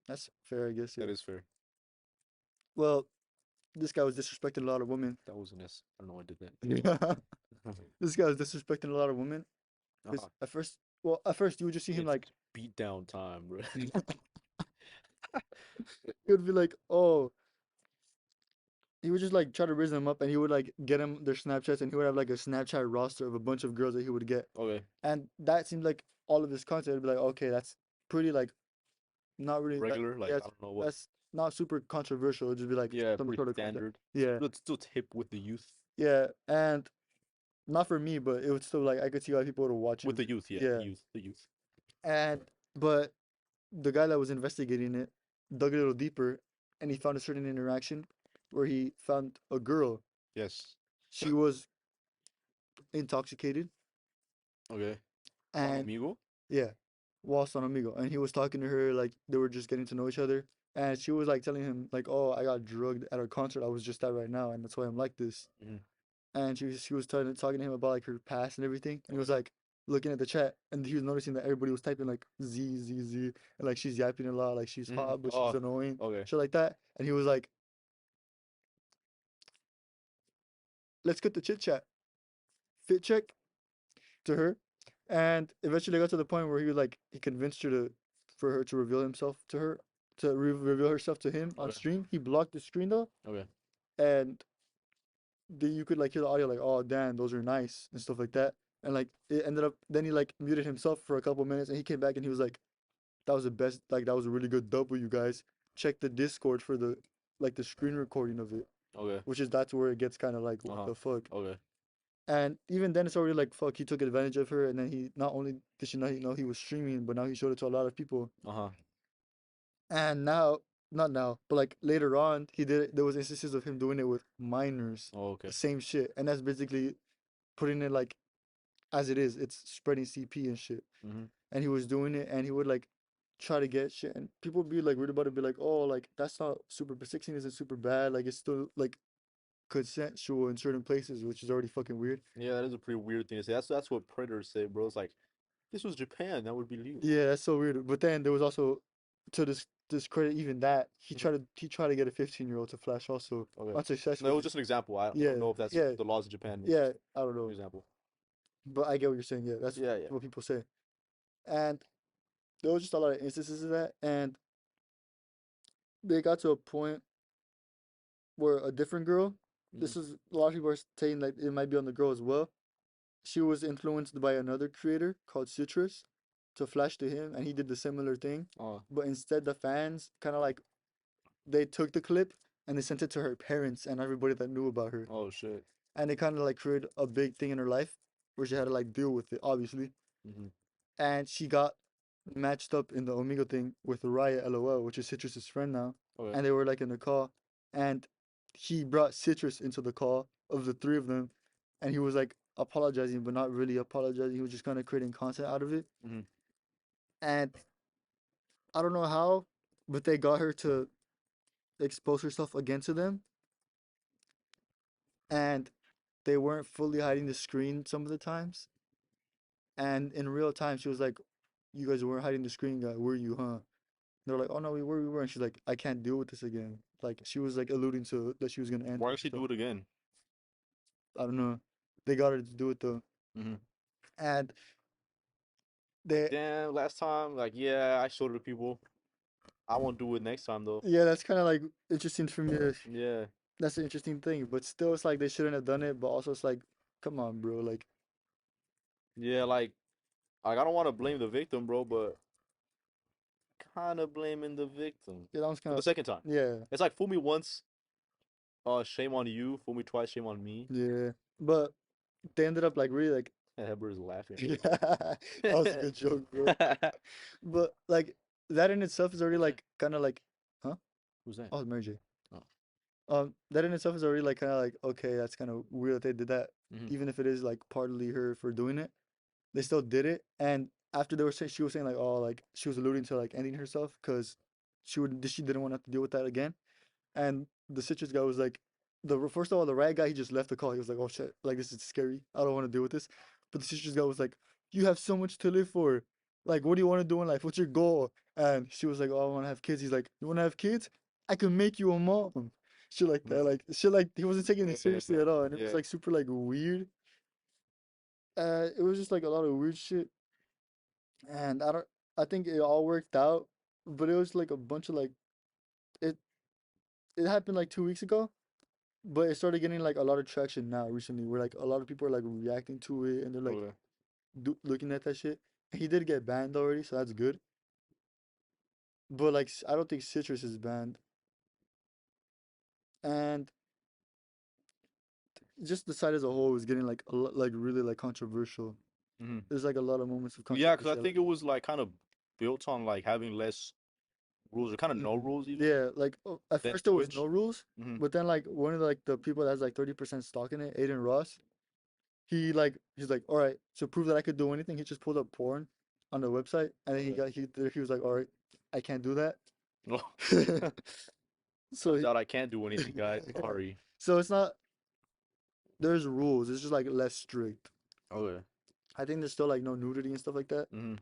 That's fair, I guess, That yeah. is fair. Well, this guy was disrespecting a lot of women. That was an S. I don't know why I did Yeah. that. This guy was disrespecting a lot of women. Because uh at first, well, at first you would just see him It's like, beat down time, bro. he would be like, oh, he would just like try to raise them up and he would like get them their Snapchats and he would have like a Snapchat roster of a bunch of girls that he would get. Okay, And that seemed like all of his content would be like, okay, that's pretty like not really that regular. Like yeah, I don't know what. that's not super controversial. It'd just be like Yeah, some pretty sort of content. standard. Yeah. Still hip with the youth. Yeah. And not for me, but it would still like I could see why people would watch With it. the youth, yeah, Yeah. the youth. And but the guy that was investigating it dug a little deeper and he found a certain interaction where he found a girl. Yes. She was intoxicated Okay. On and Amigo. yeah, whilst on Amigo. And he was talking to her like they were just getting to know each other. And she was like telling him like, "Oh, I got drugged at a concert I was just at right now, and that's why I'm like this." Hmm. And she was talking to him about like her past and everything. And he was like looking at the chat, and he was noticing that everybody was typing like Z Z Z, and like she's yapping a lot, like she's Hmm. hot but she's Oh, annoying, okay. shit like that. And he was like, "Let's get the chit chat, fit check to her." And eventually, they got to the point where he convinced her to for her to reveal himself to her, to reveal herself to him on Okay. stream. He blocked the screen though, Okay. and then you could like hear the audio like, "Oh damn, those are nice" and stuff like that. And like it ended up, then he like muted himself for a couple minutes, and he came back and he was like, "That was the best. Like that was a really good dub, you guys. Check the Discord for the like the screen recording of it." Okay. Which is that's where it gets kind of like what Uh-huh. the fuck. Okay. And even then, it's already like fuck. He took advantage of her, and then he not only did she not know he was streaming, but now he showed it to a lot of people. Uh-huh. And now, not now, but like later on, he did. There was instances of him doing it with minors, Oh, the okay. same shit, and that's basically putting it like as it is. It's spreading CP and shit. Hmm. And he was doing it, and he would like try to get shit, and people would be like weird about it, be like, oh, like that's not super. 16 isn't super bad. Like it's still like consensual in certain places, which is already fucking weird. Yeah, that is a pretty weird thing to say. That's what predators say, bro. It's like this was Japan, that would be legal. Yeah, that's so weird. But then there was also to discredit even that Mhm. he tried to get a 15-year-old to flash also Okay. No, it unsuccessfully. was just an example. I Yeah, don't know if that's yeah, the laws of Japan. It's yeah. just I don't an know, example. but I get what you're saying. Yeah, that's Yeah, yeah. what people say. And there was just a lot of instances of that, and they got to a point where a different girl. Hmm. This is a lot of people are saying that it might be on the girl as well. She was influenced by another creator called Citrus to flash to him, and he did the similar thing. Oh, But instead, the fans kind of like they took the clip and they sent it to her parents and everybody that knew about her. oh shit. And they kind of like created a big thing in her life where she had to like deal with it, obviously. Hmm. And she got matched up in the Omegle thing with Raya LOL, which is Citrus's friend now. Okay. And they were like in the call. And he brought Citrus into the call of the three of them. And he was like apologizing, but not really apologizing. He was just kind of creating content out of it. Hmm. And I don't know how, but they got her to expose herself again to them. And they weren't fully hiding the screen some of the times. And in real time, she was like, "You guys weren't hiding the screen, guy. Were you, huh?" They're like, "Oh no, we were." And she's like, "I can't deal with this again." Like she was like alluding to that she was gonna end Why it did and she stuff. do it again? I don't know. They got her to do it though, Hmm. and Like, they damn, last time, like, yeah, I showed it to people. I won't do it next time though. yeah, that's kind of like interesting for me. Yeah. That's an interesting thing, but still, it's like they shouldn't have done it. But also, it's like, come on, bro. Like, Yeah, like I don't want to blame the victim, bro, but kind of blaming the victim yeah, that was for kind the of second time. yeah, It's like fool me once, shame on you. Fool me twice, shame on me. yeah. But they ended up like really like Heber is laughing. yeah, that was a good joke, bro. But like that in itself is already like kind of like, huh? Who's that? Oh, it's Mary J. Oh. That in itself is already like kind of like okay, that's kind of weird that they did that, Hmm. even if it is like partly her for doing it. They still did it, and after they were saying she was saying like oh like she was alluding to like ending herself because she didn't want to have to deal with that again. And the citrus guy was like, first of all, the rat guy, he just left the call. He was like, oh shit, like this is scary. I don't want to deal with this. But the citrus guy was like, you have so much to live for. Like, what do you want to do in life? What's your goal? And she was like, oh, I want to have kids. He's like, you want to have kids? I can make you a mom. Shit like that. Like, shit like, he wasn't taking it seriously at all. And it was Yeah. like super like weird. It was just like a lot of weird shit. And I think it all worked out. But it was like a bunch of like, it, it happened like 2 weeks ago. But it started getting like a lot of traction now recently, where like a lot of people are like reacting to it and they're like Okay. looking at that shit. He did get banned already, so that's good. But like, I don't think Citrus is banned, and just the site as a whole is getting like like really like controversial. Hmm. There's like a lot of moments of Yeah, because I controversy. think it was like kind of built on like having less rules or kind of no Mhm. rules even Yeah, like at than first there was no Twitch. rules, Hmm. but then like one of the people that has like 30% stock in it, Aiden Ross, he's like, all right, to prove that I could do anything, he just pulled up porn on the website, and then Okay. he was like, all right, I can't do that. No. So Turns out I can't do anything, guys. Sorry. so it's not there's rules. It's just like less strict. Okay. I think there's still like no nudity and stuff like that, Hmm.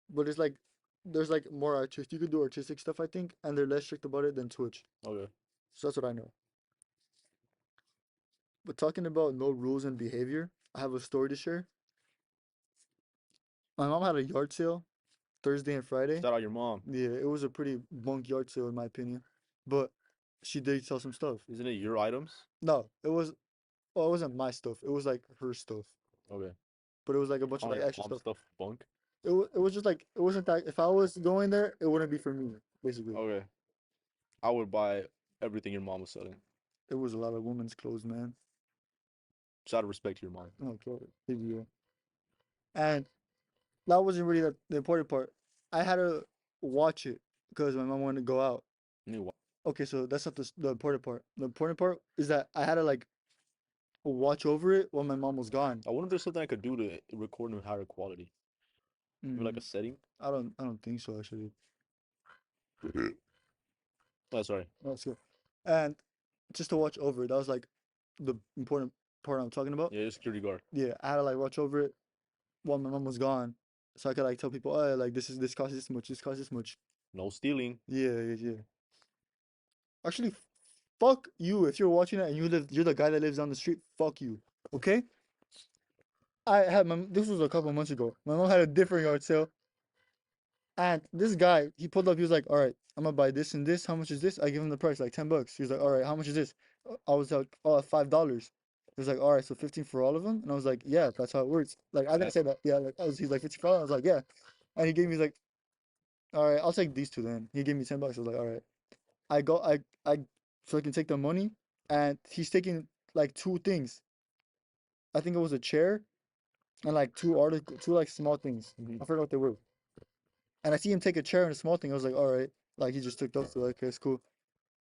but it's like there's like more artistic. You could do artistic stuff, I think, and they're less strict about it than Twitch. Okay. So that's what I know. But talking about no rules and behavior, I have a story to share. My mom had a yard sale Thursday and Friday. Shout out your mom. Yeah, it was a pretty bunk yard sale in my opinion, but she did sell some stuff. Isn't it your items? No, it was well, it wasn't my stuff. It was like her stuff, Okay. but it was like a bunch of Calling like your extra mom stuff. stuff bunk. It was just like it wasn't that if I was going there, it wouldn't be for me, basically. Okay. I would buy everything your mom was selling. It was a lot of women's clothes, man. Just out of respect to your mom. Okay, here we go. And that wasn't really the important part. I had to watch it because my mom wanted to go out. Anyway, Okay, so that's not the important part. The important part is that I had to like watch over it while my mom was gone. I wonder if there's something I could do to record in higher quality. Maybe like a Mm, setting. I don't think so actually. Oh, sorry. That's good. And just to watch over it, that was like the important part I'm talking about. Yeah, your security guard. Yeah, I had to like watch over it while my mom was gone, so I could like tell people, oh, like this costs this much, this costs this much. No stealing. Yeah, yeah, yeah. Actually, fuck you if you're watching it and you're the guy that lives down the street. Fuck you. Okay? This was a couple months ago. My mom had a different yard sale, and this guy he pulled up. He was like, "All right, I'm gonna buy this and this. How much is this?" I give him the price, like $10. He was like, "All right, how much is this?" I was like, "Oh, $5." He was like, "All right, so 15 for all of them." And I was like, "Yeah, that's how it works." Like I didn't That say that. Yeah, he's like 15 for all. I was like, "Yeah," and he gave me he's like, "All right, I'll take these two then." He gave me $10. I was like, "All right." I so I can take the money, and he's taking like two things. I think it was a chair and like two like small things. mhm. I forgot what they were. And I see him take a chair and a small thing. I was like, all right, like he just took those. So like, okay, it's cool.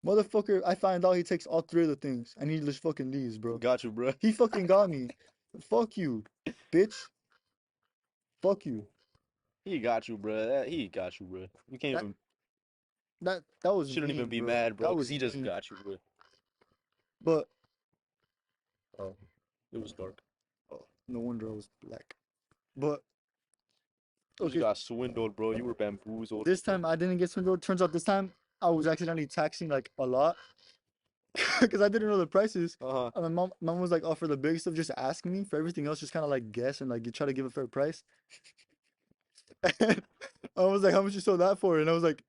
Motherfucker, I find out he takes all three of the things, and he just fucking leaves, bro. Got you, bro. He fucking got me. Fuck you, bitch. Fuck you. He got you, bro. He got you, bro. You can't That even. that was Shouldn't even mean, be bro. mad, bro, That because was he just mean. got you, bro. But Oh, it was dark. oh, no wonder I was black. But You just okay, got swindled, bro. You were bamboozled. this time I didn't get swindled. Turns out this time I was accidentally taxing like a lot because I didn't know the prices. Uh-huh. And my mom was like, "Oh, for the big stuff, just ask me. For everything else, just kind of like guess and like you try to give a fair price." And I was like, "How much you sold that for?" And I was like,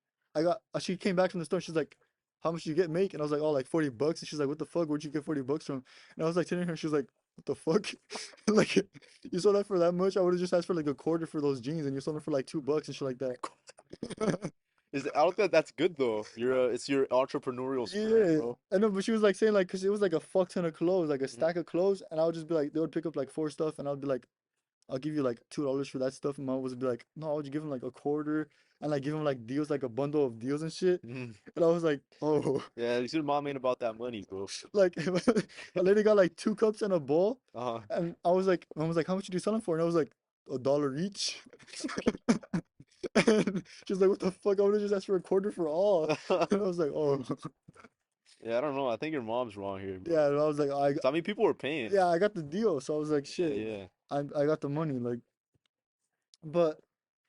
She came back from the store. She's like, "How much you get make?" And I was like, "Oh, like $40." And she's like, "What the fuck? Where'd you get $40 from?" And I was like telling her, she's like, "What the fuck? Like, you sold that for that much? I would have just asked for like a quarter for those jeans, and you sold them for like $2 and shit like that." I don't think that's good though. It's your entrepreneurial spirit, Yeah, bro. I know, but she was like saying like, cause it was like a fuck ton of clothes, like a Mhm. stack of clothes, and I would just be like, they would pick up like four stuff, and I'd be like, I'll give you like $2 for that stuff. And mom was be like, no, I would give him like a quarter and like give him like deals, like a bundle of deals and shit. Mhm. And I was like, oh, Yeah, at least your mom ain't about that money, bro. like I literally got like 2 cups and a bowl. Uh-huh. And I was like, mom was like, how much did you sell them for? And I was like, $1 each. And she's like, what the fuck? I would have just asked for a quarter for all. And I was like, oh, Yeah, I don't know. I think your mom's wrong here, bro. yeah. And I was like, So, I mean, people were paying. yeah, I got the deal. So I was like, Yeah, shit, yeah. I got the money. Like, but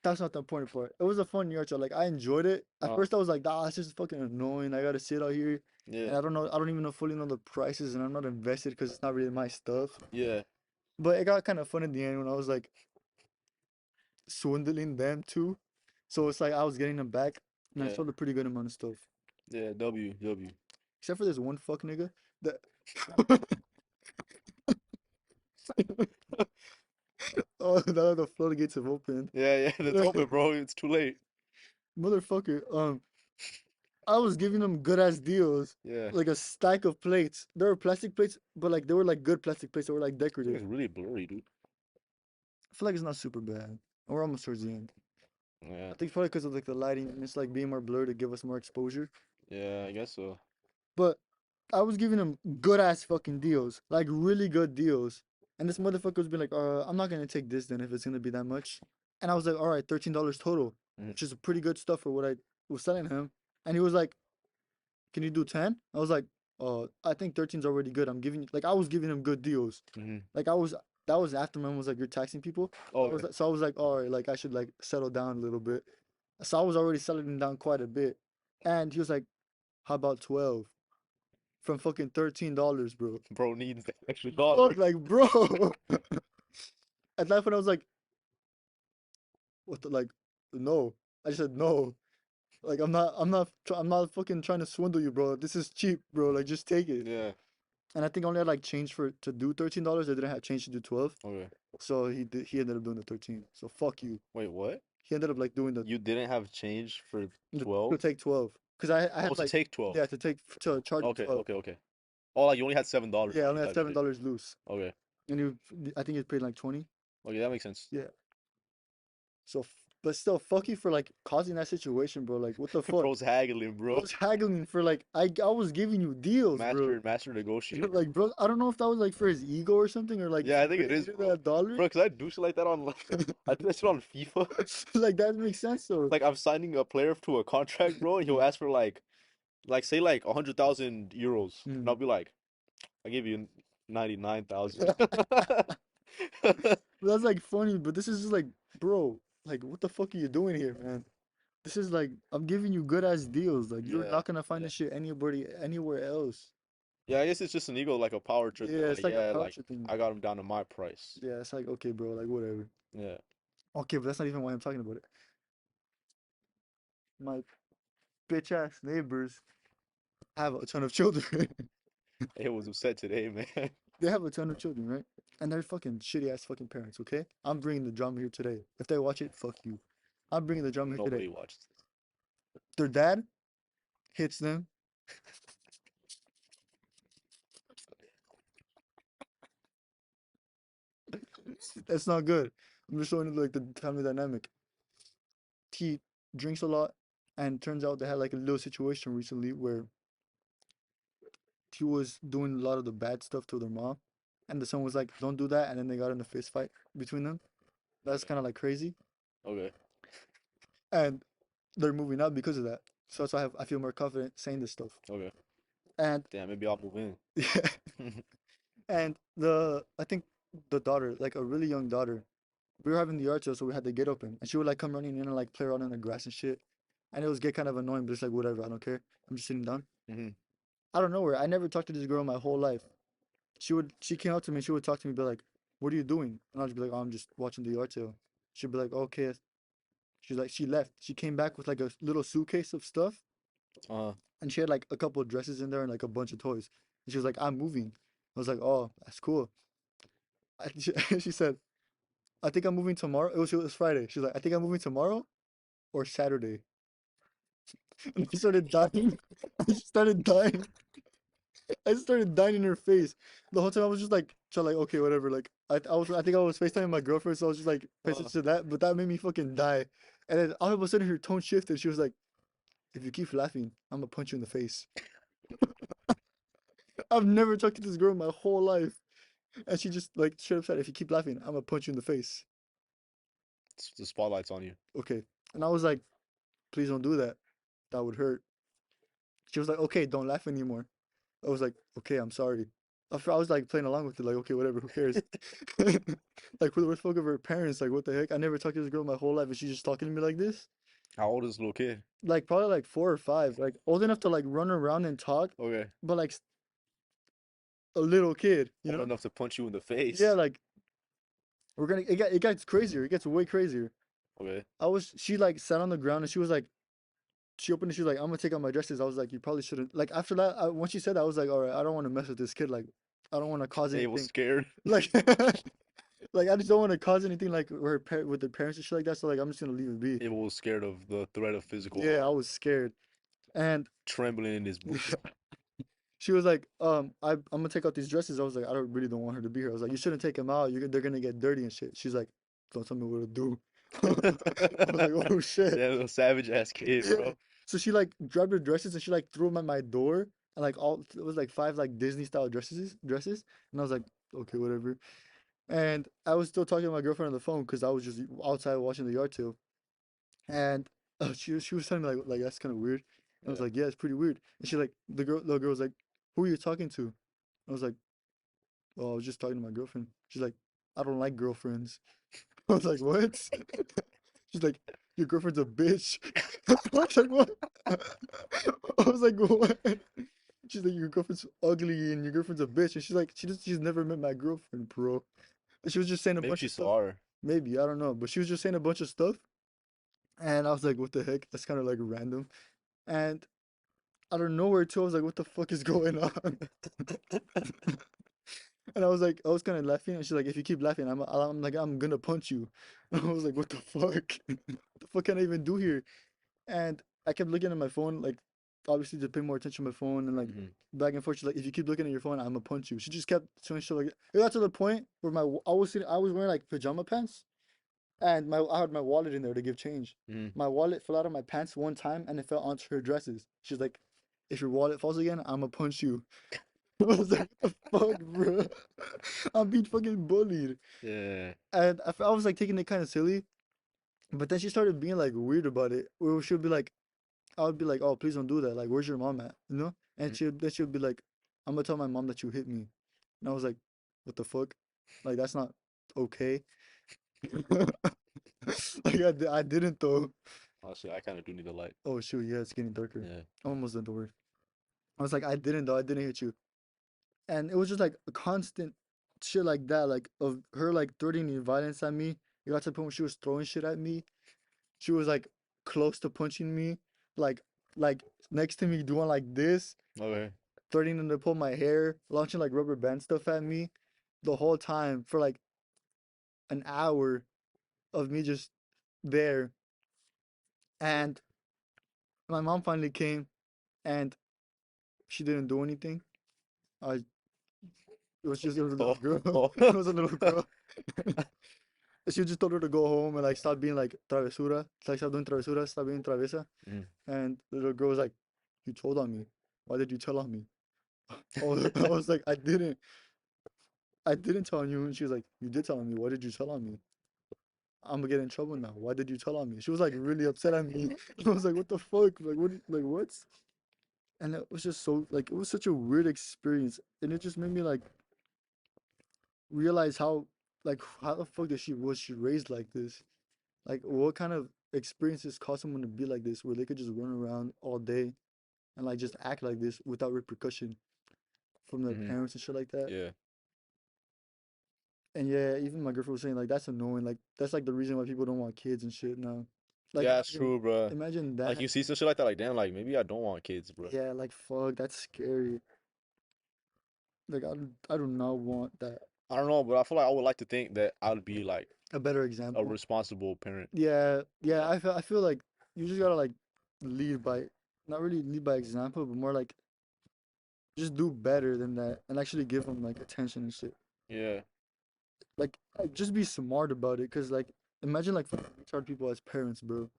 that's not the important part. It was a fun yard sale. Like I enjoyed it. At Uh, first I was like, ah, it's just fucking annoying. I gotta sit out here yeah, and I don't know, I don't even know fully know the prices and I'm not invested because it's not really my stuff. yeah, But it got kind of fun in the end when I was like swindling them too. So it's like I was getting them back and I yeah, sold a pretty good amount of stuff. yeah. W, W. Except for this one fuck nigga that oh now the floodgates have opened. Yeah, yeah. That's open, bro. It's too late. Motherfucker, I was giving them good ass deals, Yeah. like a stack of plates. There were plastic plates, but like they were like good plastic plates. They were like I think decorative. it's really blurry, dude. I feel like it's not super bad. We're almost towards the end. Yeah, I think it's probably because of like the lighting and it's like being more blurred to give us more exposure. yeah. I guess so. But I was giving them good ass fucking deals, like really good deals. And this motherfucker was being like, I'm not gonna take this then if it's gonna be that much. And I was like, all right, $13 total, Mhm. which is a pretty good stuff for what I was selling him. And he was like, can you do 10? I was like, I think 13's already good. I'm giving you, like, I was giving him good deals. Mhm. Like, that was after mom was like, you're taxing people. Oh, yeah. So I was like, all right, like, I should like settle down a little bit. So I was already settling down quite a bit. And he was like, how about 12? From fucking $13, bro. Bro needs the extra Fuck, dollar. like, bro. At that point, I was like, what the, like, no. I just said no. Like, I'm not fucking trying to swindle you, bro. This is cheap, bro. Like, just take it. Yeah. And I think I only had like change for to do $13. They didn't have change to do 12. Okay. So he ended up doing the 13. So fuck you. Wait, what? He ended up like doing You didn't have change for to 12? take 12. Cause I Oh, had to like, take 12. yeah, to charge him Okay, 12. okay, okay. Oh, like you only had $7 Yeah, I on you only had type shit. $7 loose. Okay. And I think he paid like 20. Okay, that makes sense. Yeah. So but still fuck you for like causing that situation, bro. Like what the fuck? Bro's haggling, I bro. was haggling for like I was giving you deals, bro. Master negotiator. Like bro, I don't know if that was like for his ego or something or like Yeah, he I think it really is, needed bro. that dollar. Bro, because I do shit like that on like I do that shit on FIFA. Like that makes sense though. Like I'm signing a player to a contract, bro, and he'll ask for like say like 100,000 euros. And Mm. I'll be like, I give you 99,000. That's like funny, but this is just like, bro, like what the fuck are you doing here, man? This is like I'm giving you good ass deals. Like you're Yeah, not gonna find yeah. this shit anywhere else. Yeah, I guess it's just an ego, like a power trip thing. Yeah, it's Like, like a yeah, power like trip thing. I got him down to my price. Yeah, it's like okay, bro, like whatever. Yeah. Okay, but that's not even why I'm talking about it. My bitch ass neighbors have a ton of children. It was upset today, man. They have a ton of children, right? And they're fucking shitty ass fucking parents, okay? I'm bringing the drama here today. If they watch it, fuck you. I'm bringing the drama here today. Nobody watched Their dad hits them. That's not good. I'm just showing you like the family dynamic. He drinks a lot, and turns out they had like a little situation recently where he was doing a lot of the bad stuff to their mom, and the son was like, "Don't do that," and then they got in a fist fight between them. That's this. kind of like crazy, Okay. and they're moving out because of that. So that's why I feel more confident saying this stuff. Okay. And Damn, maybe I'll move in. yeah, and I think the daughter, like a really young daughter, we were having the yard sale, so we had the gate open, and she would like come running in and like play around in the grass and shit, and it was get kind of annoying, but it's like whatever, I don't care. I'm just sitting down. Hmm. I don't know where. I never talked to this girl my whole life. She came up to me, she would talk to me, be like, "What are you doing?" And I'd just be like, "Oh, I'm just watching the yard sale." She'd be like, "Okay." She's like, she left. She came back with like a little suitcase of stuff, Uh, and she had like a couple of dresses in there and like a bunch of toys. And she was like, "I'm moving." I was like, "Oh, that's cool." She said, "I think I'm moving tomorrow." It was Friday. She's like, "I think I'm moving tomorrow or Saturday." And I started dying. I just started dying. I started dying in her face. The whole time I was just like, so like, okay, whatever. Like, I think I was FaceTiming my girlfriend, so I was just like paying Uh, attention to that, but that made me fucking die. And then all of a sudden her tone shifted. She was like, "If you keep laughing, I'm gonna punch you in the face." I've never talked to this girl in my whole life, and she just like straight up said, "If you keep laughing, I'm gonna punch you in the face." the spotlight's on you. Okay, and I was like, "Please don't do that. That would hurt." She was like, "Okay, don't laugh anymore." I was like, "Okay, I'm sorry." I was like playing along with it, like, "Okay, whatever, who cares?" Like, who the fuck of her parents? Like, what the heck? I never talked to this girl my whole life, and she's just talking to me like this. How old is this little kid? Like, probably like 4 or 5, like old enough to like run around and talk, Okay. but like a little kid, you Old know? enough to punch you in the Yeah, face. like it gets crazier. It gets way crazier. Okay. She like sat on the ground and she was like, she opened it. She was like, "I'm gonna take out my dresses." I was like, "You probably shouldn't." Like after that, once she said that, I was like, "All right, I don't want to mess with this kid. Like, I don't want to cause Abel's anything. scared. Like, like I just don't want to cause anything like with their parents and shit like that. So like, I'm just gonna leave it be." Abel was scared of the threat of physical Yeah, I harm, was scared, and trembling in his boots. she was like, I'm gonna take out these dresses." I was like, really don't want her to be here. I was like, "You shouldn't take them out. They're gonna get dirty and shit." She's like, "Don't tell me what to do." I was like, "Oh shit." That little savage ass kid, Yeah. bro. So she like grabbed her dresses and she like threw them at my door, and like all it was like 5 like Disney style dresses, and I was like, "Okay, whatever." And I was still talking to my girlfriend on the phone because I was just outside watching the yard sale, and she was telling me like that's kind of weird. And I was Yeah. like, "Yeah, it's pretty weird." And she like the girl was like, "Who are you talking to?" I was like, "Oh, I was just talking to my girlfriend." She's like, "I don't like girlfriends." I was like, "What?" She's like, "Your girlfriend's a bitch." I was like, "What?" I was like, "What?" She's like, "Your girlfriend's ugly and your girlfriend's a bitch." And she's like, she's never met my girlfriend, bro. And she was just saying a Maybe bunch she of stuff. saw her. Maybe, I don't know. But she was just saying a bunch of stuff. And I was like, "What the heck?" That's kind of like random. And out of nowhere, too, I was like, "What the fuck is going on?" And I was kind of laughing. And she's like, "If you keep laughing, I'm like, I'm gonna punch you." And I was like, "What the fuck? What the fuck can I even do here?" And I kept looking at my phone, like obviously to pay more attention to my phone and like Hmm. back and forth. She's like, "If you keep looking at your phone, I'm gonna punch you." She just kept showing shit like it got to the point where I was wearing like pajama pants and my I had my wallet in there to give change. Hmm. My wallet fell out of my pants one time and it fell onto her dresses. She's like, "If your wallet falls again, I'm gonna punch you." I was like, "What the fuck, bro?" I'm being fucking bullied. Yeah. And I was like taking it kind of silly, but then she started being like weird about it. Where she'll be like, I would be like, "Oh, please don't do that. Like, where's your mom at?" You know? And Mhm. she would be like, "I'm gonna tell my mom that you hit me." And I was like, "What the fuck? Like, that's not okay." Like, I didn't though. Honestly, I kind of do need a light. Oh shoot, yeah, it's getting darker. Yeah. I'm almost done the word. I was like, "I didn't though. I didn't hit you." And it was just like a constant shit like that, like of her like threatening violence at me. It got to the point where she was throwing shit at me. She was like close to punching me, like like next to me doing like this, Okay. threatening to pull my hair, launching like rubber band stuff at me the whole time for like an hour of me just there. And my mom finally came and she didn't do anything. I it was a little Oh. girl. Oh. It was a little girl. She just told her to go home and like stop being like travesura, like stop doing travesura, stop being travesa. Mm. And the little girl was like, "You told on me. Why did you tell on me?" Oh, I was like, I didn't tell on you." And she was like, "You did tell on me. Why did you tell on me? I'm gonna get in trouble now. Why did you tell on me?" She was like really upset at me. I was like, "What the fuck? Like like what?" And it was just so like it was such a weird experience, and it just made me like realize how the fuck was she raised like this? Like what kind of experiences cause someone to be like this, where they could just run around all day and like just act like this without repercussion from their Hmm. parents and shit like that. Yeah. And yeah, even my girlfriend was saying like that's annoying. Like that's like the reason why people don't want kids and shit now. Like Yeah, that's true, bro. imagine Like that. you see some shit like that, like damn, like maybe I don't want kids, bro. Yeah, like fuck, that's scary. Like I do not want that. I don't know, but I feel like I would like to think that I would be like A better a example. responsible parent. Yeah, yeah. I feel like you just gotta like lead by, not really lead by example, but more like just do better than that and actually give them like attention and shit. Yeah. just be smart about it, cause like imagine like fucking retard people as parents, bro.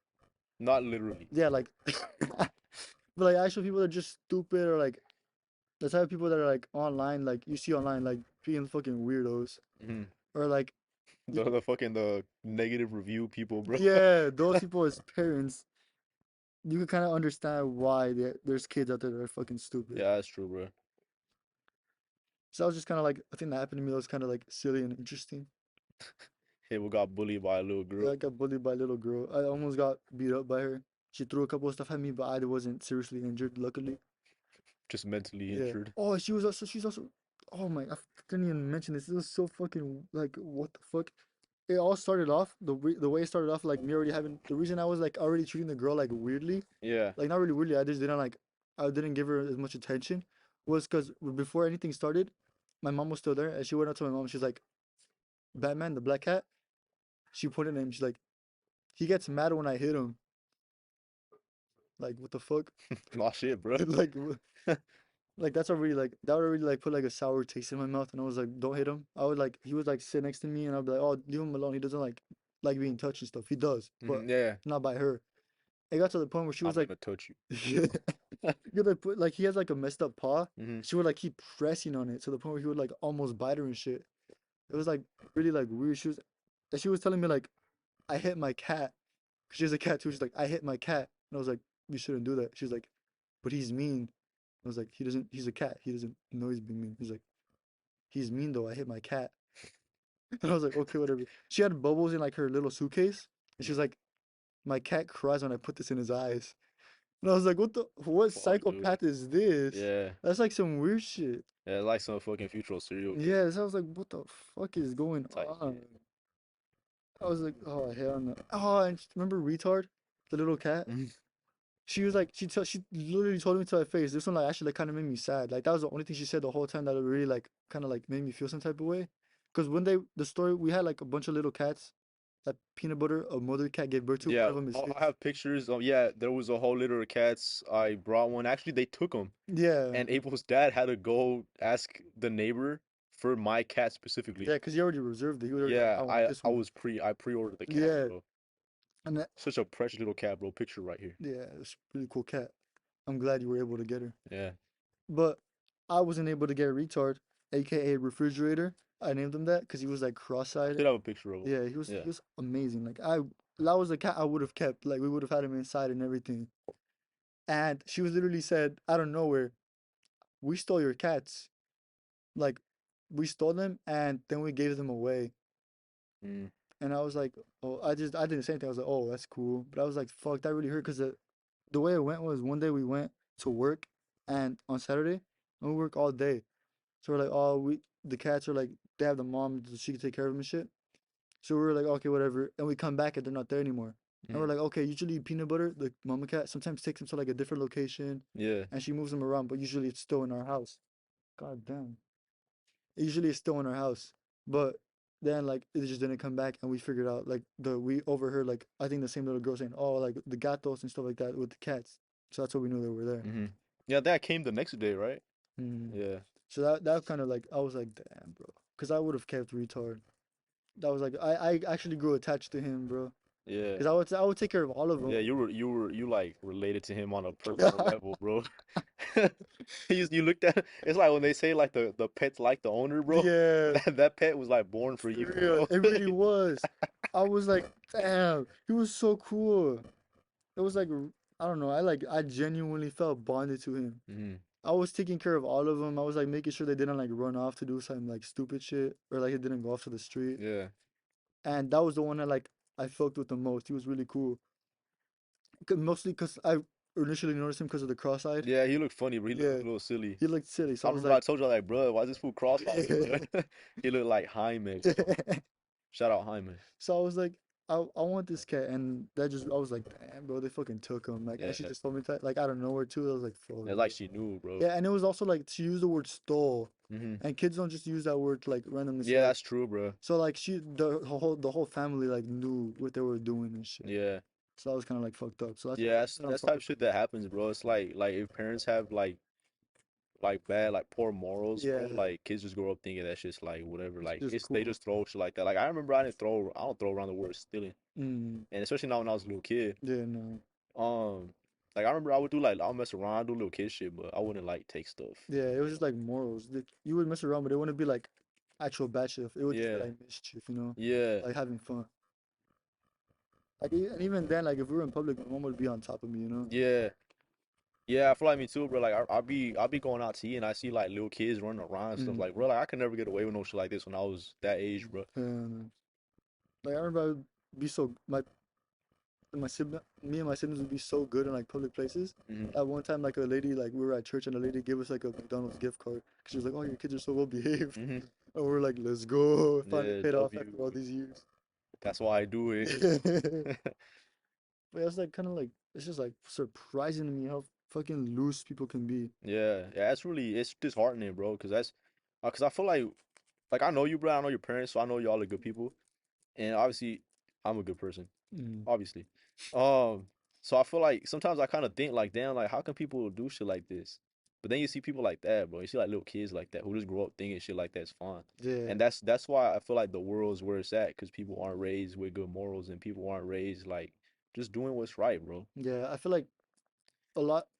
Not literally. Yeah, like, but like actual people that are just stupid, or like the type of people that are like online, like you see online, like being fucking weirdos, Hmm. or like, you The fucking the negative review people, bro. yeah, those people as parents, you can kind of understand why there's kids out there that are fucking stupid. Yeah, that's true, bro. So I was just kind of like, a thing that happened to me that was kind of like silly and interesting. Abel got bullied by a little Yeah, girl, I got bullied by a little girl. I almost got beat up by her. She threw a couple of stuff at me, but I wasn't seriously injured, luckily. just mentally Yeah. injured. Oh, she's also, oh my, I didn't even mention this. This was so fucking, like, what the fuck? It all started off, the way it started off, like, me already having, the reason I was, like, already treating the girl, like, weirdly, Yeah. like, not really weirdly, I just didn't, like, I didn't give her as much attention, was because before anything started, my mom was still there, and she went up to my mom, she's like, Batman, the black cat, she pointed at him, she's like, he gets mad when I hit him. Like, what the fuck? Oh shit, bro. Like, like that's already like that would already like put like a sour taste in my mouth, and I was like, don't hit him. I would like he would like sit next to me, and I'd be like, oh, leave him alone. He doesn't like being touched and stuff. He does, but Hmm. Yeah. not by her. It got to the point where she I'm was like, gonna touch you. yeah, you like put like he has like a messed up paw. Hmm. She would like keep pressing on it to the point where he would like almost bite her and shit. It was like really like weird. She was telling me like I hit my cat. She has a cat too. She's like, I hit my cat, and I was like, you shouldn't do that. She's like, but he's mean. I was like, he doesn't. He's a cat. He doesn't know he's being mean. He's like, he's mean though. I hit my cat. And I was like, okay, whatever. She had bubbles in like her little suitcase, and she was like, my cat cries when I put this in his eyes. And I was like, what Fuck, dude. psychopath is this? Yeah. That's like some weird shit. Yeah, like some fucking future serial killer Yeah, so I was like, what the fuck is going type on? shit. I was like, oh hell no. Oh, and remember retard, the little cat? She was like, she literally told me to my face. This one like actually like kind of made me sad. Like that was the only thing she said the whole time that really like kind of like made me feel some type of way. Cause when the story we had like a bunch of little cats that peanut butter a mother cat gave birth to. One Yeah, of them is I his. have pictures of, yeah, there was a whole litter of cats. I brought one. Actually, they took them, Yeah, and April's dad had to go ask the neighbor for my cat specifically. yeah, cause he already reserved it. He was already like, Yeah, I want this one. I pre-ordered the cat, Yeah, bro. and that, Such a precious little cat, bro. Picture right here. yeah, it's a really cool cat. I'm glad you were able to get her. Yeah. But I wasn't able to get a retard, aka refrigerator. I named him that because he was like I cross-eyed. should have a picture of him. Yeah, Yeah. he was amazing. Like that was a cat I would have kept. Like we would have had him inside and everything. And she was literally said out of nowhere, "We stole your cats. Like we stole them and then we gave them away." Mm. And I was like, "Oh, I didn't say anything. I was like, oh, that's cool." But I was like, "Fuck, that really hurt." Because the way it went was one day we went to work and on Saturday and we work all day. So we're like, "Oh, we the cats are like they have the mom so she can take care of them and shit." So we were like, okay, whatever. And we come back and they're not there anymore. And we're Mm. like, okay, usually peanut butter, the mama cat, sometimes takes them to like a different location Yeah. and she moves them around, but usually it's still in our house. God damn. Usually it's still in our house. But then like it just didn't come back and we figured out like we overheard like I think the same little girl saying, oh, like the gatos and stuff like that with the cats. So that's how we knew they were there. Hmm. Yeah, that came the next day, right? Mm. Yeah. So that kind of like I was like, damn, bro. Because I would have kept retard. That was like I actually grew attached to him, bro. Yeah. Because I would take care of all of Yeah, them. you like related to him on a personal level, bro. You looked at, it's like when they say like the pets like the owner, bro. Yeah, That pet was like born for for you, real. bro. It really was. I was like, damn, he was so cool. It was like, I don't know. I genuinely felt bonded to him. Hmm. I was taking care of all of them. I was like making sure they didn't like run off to do some like stupid shit or like it didn't go off to the street. Yeah. And that was the one that like I fucked with the most. He was really cool. Mostly because I initially noticed him because of the cross-eyed. Yeah, he looked funny, bro. He looked Yeah, a little silly. he looked silly. So I I was remember I like, told you like, bro, why is this fool cross-eyed, bro? He looked like Jaime, bro. Shout out Jaime. so I was like, I want this cat, and that just I was like, damn, bro, they fucking took him. Like, and she Yeah. just told me that, like out of nowhere too. I was like, fuck, It's bro. like she knew, bro. Yeah, and it was also like she used the word stole, Hmm. and kids don't just use that word to like randomly say Yeah, like. that's true, bro. So like the whole family like knew what they were doing and shit. Yeah. So that was kind of like fucked up. So Yeah, that's what I'm that's type sorry of for. shit that happens, bro. It's like if parents have like like bad, like poor morals, bro. Yeah, Like kids just grow up thinking that shit's like whatever. it's Like just it's they cool. just throw shit like that. Like I remember I don't throw around the word stealing, Mm, and especially now when I was a little kid. yeah, no. Um, like I remember I would do like I'll mess around, do little kid shit, but I wouldn't like take stuff. Yeah, it was just like morals. Like, you would mess around, but it wouldn't be like actual bad shit. It would just be Yeah, like mischief, you know, yeah, like having fun. Like and even then, like if we were in public, my mom would be on top of me, you know. yeah. Yeah, I feel like me too, bro. Like I'll be going out to eat and I see like little kids running around and stuff. Mm. Like, bro, like I could never get away with no shit like this when I was that age, bro. And like I remember I would be so my sibling, me and my siblings would be so good in like public places. Hmm. At one time, like a lady, like we were at church and a lady gave us like a McDonald's gift card because she was like, "Oh, your kids are so well behaved," Hmm. and we are like, "Let's go!" Finally Yeah, paid off after all W. these years. That's why I do it. But it's like kind of like it's just like surprising to me how fucking loose people can be. Yeah, yeah, that's really it's disheartening, bro. Cause I feel like I know you, bro. I know your parents, so I know y'all are good people, and obviously I'm a good person, Mm. obviously. Um, so I feel like sometimes I kind of think like, damn, like how can people do shit like this? But then you see people like that, bro. You see like little kids like that who just grow up thinking shit like that's fine, Yeah, and that's why I feel like the world's where it's at, cause people aren't raised with good morals and people aren't raised like just doing what's right, bro. yeah. I feel like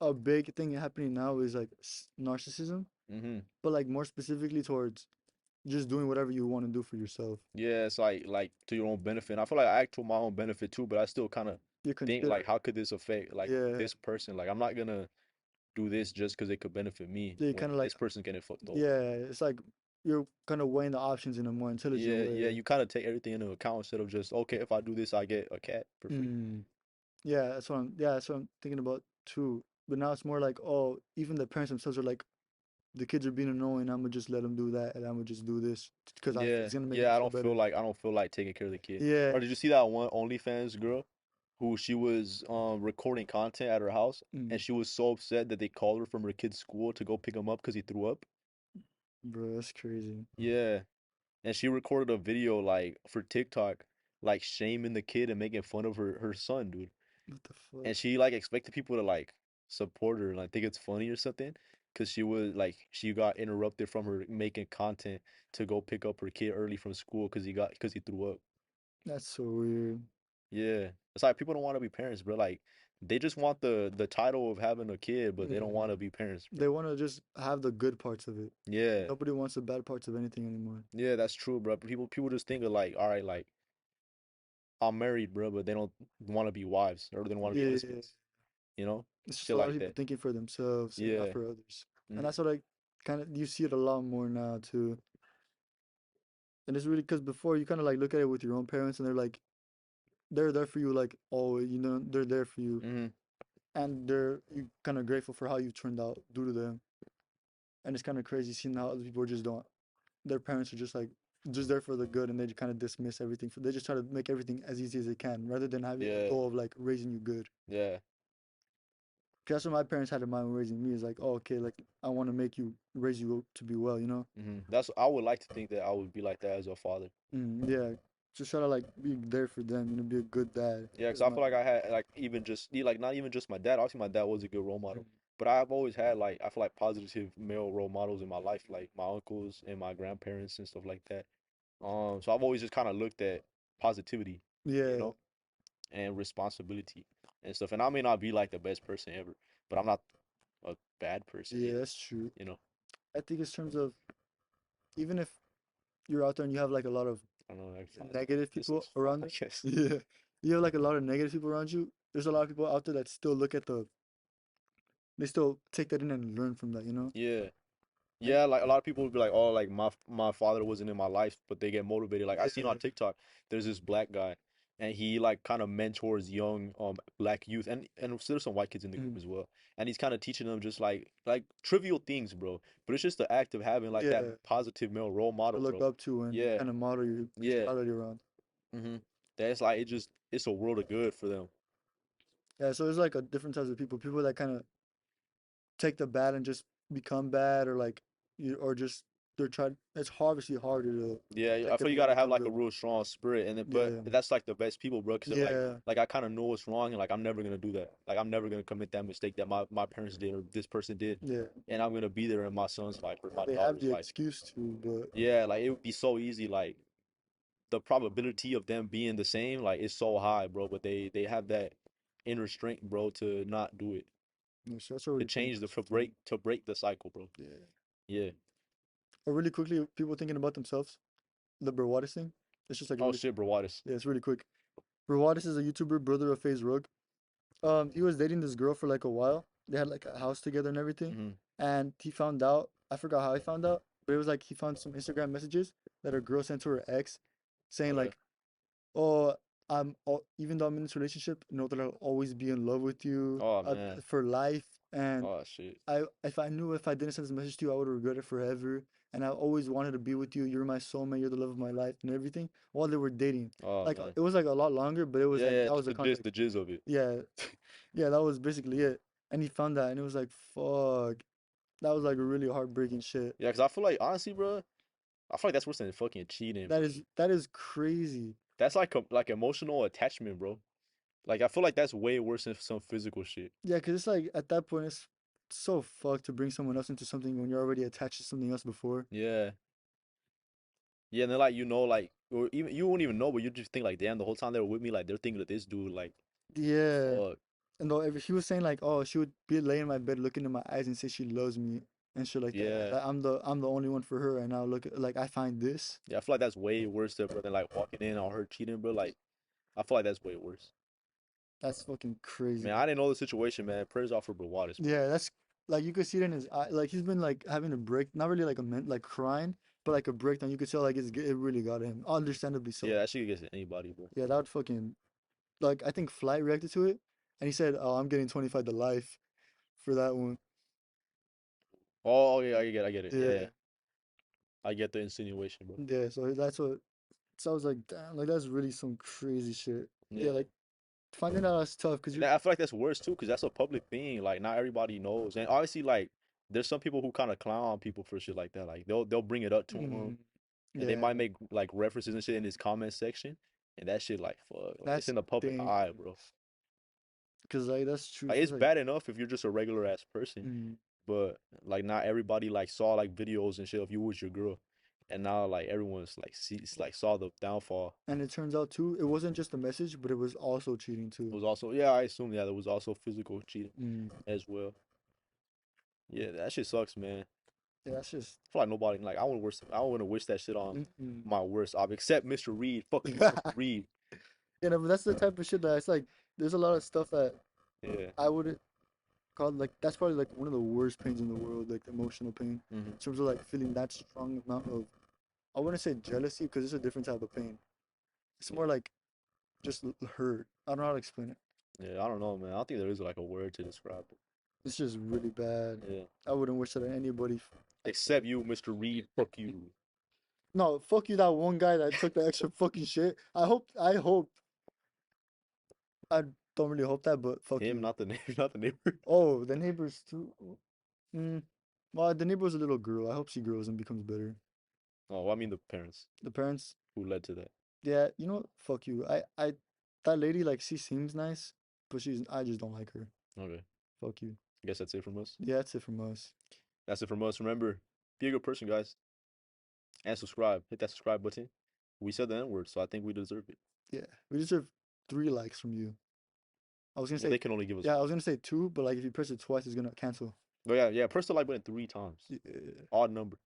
a big thing happening now is like narcissism, Hmm. but like more specifically towards just doing whatever you want to do for yourself. Yeah, it's like to your own benefit. And I feel like I act to my own benefit too, but I still kind of You think like, consider, how could this affect like yeah, this person? Like, I'm not gonna do this just because it could benefit me you when kind of like, this person's getting fucked over. yeah, it's like you're kind of weighing the options in a more intelligent Yeah, yeah, way. you kind of take everything into account instead of just okay, if I do this, I get a cat for free. Mm. Yeah, that's what I'm thinking about too. But now it's more like, oh, even the parents themselves are like, the kids are being annoying. I'm gonna just let them do that, and I'm gonna just do this because I Yeah, it's gonna make me yeah, feel better. I don't feel like taking care of the kid. Yeah. Or did you see that one OnlyFans girl who she was recording content at her house Mm. and she was so upset that they called her from her kid's school to go pick him up because he threw up? Bro, that's crazy. Yeah. And she recorded a video like for TikTok, like shaming the kid and making fun of her son, dude. What the fuck? And she like expected people to like support her and like think it's funny or something, cause she was like she got interrupted from her making content to go pick up her kid early from school cause he threw up. That's so weird. Yeah, it's like people don't want to be parents, bro. Like they just want the title of having a kid, but they don't want Mm. to be parents, bro. They want to just have the good parts of it. Yeah, Nobody wants the bad parts of anything anymore. yeah, that's true, bro. People just think of like, all right, like I'm married, bro, but they don't want to be wives or they don't want to be Yeah, husbands, you know? it's just a Shit lot of like people that. thinking for themselves and not Yeah. for others. And Hmm. that's what I kind of you see it a lot more now too. And it's really because before you kind of like look at it with your own parents and they're there for you like always, you know, they're there for you Hmm. and you kind of grateful for how you turned out due to them. And it's kind of crazy seeing how other people just don't. Their parents are just like just there for the good and they just kind of dismiss everything. They just try to make everything as easy as they can rather than having a Yeah. goal of like raising you good. Yeah. 'Cause that's what my parents had in mind when raising me is like, oh, okay, like I want to raise you to be well, you know? That's I would like to think that I would be like that as a father. Yeah, just try to like be there for them, you know, be a good dad. Yeah, because Is I my feel like I had like even just like not even just my dad. Obviously, my dad was a good role mm, model, but I've always had like I feel like positive male role models in my life, like my uncles and my grandparents and stuff like that. So I've always just kind of looked at positivity, you yeah, know, and responsibility and stuff. And I may not be like the best person ever, but I'm not a bad person yeah, either, that's true. you know. I think in terms of even if you're out there and you have like a lot of I don't know, like negative this people is fun, around I you, guess. yeah, you have like a lot of negative people around you. There's a lot of people out there that still look at they still take that in and learn from that, you know? Yeah. And Yeah, like a lot of people would be like, "Oh, like my father wasn't in my life," but they get motivated. Like I seen yeah, on TikTok, there's this black guy, and he like kind of mentors young black youth, and there's some white kids in the group mm, as well, and he's kind of teaching them just like trivial things, bro. But it's just the act of having like that yeah, positive male role to model, look bro. up to and Yeah, kind of model your yeah. personality around. Mm-hmm. That's like it's a world of good for them. Yeah, so there's like a different types of people. People that kind of take the bad and just become bad, or like or just they're trying. It's obviously harder to Yeah, I protect feel you everyone gotta have from like a real. real strong spirit, and but Yeah, that's like the best people, bro. Cause yeah, like I kind of know what's wrong, and like I'm never gonna do that. Like I'm never gonna commit that mistake that my parents did or this person did, yeah. and I'm gonna be there in my son's life or my They have daughter's the life. excuse to, but Yeah, like it would be so easy. Like the probability of them being the same, like is so high, bro. But they have that inner strength, bro, to not do it, yeah, so that's to already paying change the for something. to break the cycle, bro. Yeah. Yeah. Or really quickly, people thinking about themselves. The Brawadis thing. It's just like a Oh really, shit, bro. What is? yeah, it's really quick. Brawadis is a YouTuber, brother of FaZe Rug. He was dating this girl for like a while. They had like a house together and everything. Mm-hmm. And he found out, I forgot how he found out, but it was like he found some Instagram messages that a girl sent to her ex saying Okay. like, "Oh, even though I'm in this relationship, know that I'll always be in love with you Oh man. for life. And Oh shit. if I knew if I didn't send this message to you, I would regret it forever. And I always wanted to be with you. You're my soulmate. You're the love of my life and everything." While they were dating, Oh like man. it was like a lot longer, but it was Yeah, like yeah. that was Just the the context. jizz of it. Yeah, yeah, that was basically it. And he found that, and it was like, fuck. That was like a really heartbreaking shit. Yeah, cause I feel like honestly, bro, I feel like that's worse than fucking cheating, bro. That is crazy. That's like emotional attachment, bro. Like I feel like that's way worse than some physical shit. Yeah, because it's like at that point, it's so fucked to bring someone else into something when you're already attached to something else before. Yeah. Yeah, and then like like or even you won't even know, but you just think like, damn, the whole time they were with me, like they're thinking of this dude, like, Yeah. fuck. And though if she was saying like, oh, she would be laying in my bed looking in my eyes and say she loves me and shit like that. Yeah. That I'm the only one for her, and now look like I find this. Yeah, I feel like that's way worse than, bro, than like walking in on her cheating, bro. Like, I feel like that's way worse. That's fucking crazy. Man, I didn't know the situation, man. Prayers out for Brawadis, bro. Yeah, that's like you could see it in his eye. Like he's been like having a break, not really like a like crying, but like a breakdown. You could tell like it really got him, understandably so. Yeah, that shit gets to anybody, bro. Yeah, that would fucking like I think Flight reacted to it, and he said, "Oh, I'm getting 25 to life for that one." Oh, yeah, I get it. Yeah, Yeah, I get the insinuation, bro. yeah. So that's what. So I was like, damn, like that's really some crazy shit. Yeah, Yeah. like finding out that's tough because And you. I feel like that's worse too, because that's a public thing. Like, not everybody knows. And obviously, like, there's some people who kind of clown on people for shit like that. Like, they'll bring it up to them, Mm, and they might yeah, make like references and shit in his comment section, and that shit like fuck, like it's that's in the public eye, bro. dangerous. Because like that's true. Like So it's it's like, bad enough if you're just a regular ass person, mm, but like not everybody like saw like videos and shit of you with your girl, and now like everyone's like sees like saw the downfall. and it turns out too, it wasn't just a message, but it was also cheating It too. was also, yeah, I assume, yeah, there was also physical cheating Mm, as well. Yeah, that shit sucks, man. yeah, that's just. I feel like nobody like I want to wish that shit on Mm-mm. my worst object except Mr. Reed. Fuck you, Mr. Reed. You know, but that's the type of shit that it's like. There's a lot of stuff that Yeah. I would call like that's probably like one of the worst pains in the world, like emotional pain, Hmm. in terms of like feeling that strong amount of. I wouldn't say jealousy because it's a different type of pain. It's more like just hurt. I don't know how to explain it. Yeah, I don't know, man. I don't think there is like a word to describe it. It's just really bad. Yeah. I wouldn't wish that on anybody. Except you, Mr. Reed. Fuck you. No, fuck you, that one guy that took the extra fucking shit. I hope, I don't really hope that, but fuck Him, you. not the neighbor, not the neighbor. Oh, the neighbors too. Mm. Well, the neighbor was a little girl. I hope she grows and becomes better. Oh, well, I mean the parents The parents, who led to that. yeah, you know what? Fuck you. That lady, like, she seems nice, but I just don't like her. Okay. Fuck you. I guess that's it from us. Yeah, that's it from us. That's it from us. Remember, be a good person, guys, and subscribe. Hit that subscribe button. We said the N word, so I think we deserve it. Yeah, we deserve 3 likes from you. I was gonna Well, say, they can only give us yeah, I one. was gonna say two, but like if you press it twice, it's gonna cancel. But yeah, yeah, press the like button 3 times. Yeah. Odd number.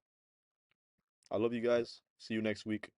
I love you guys. See you next week.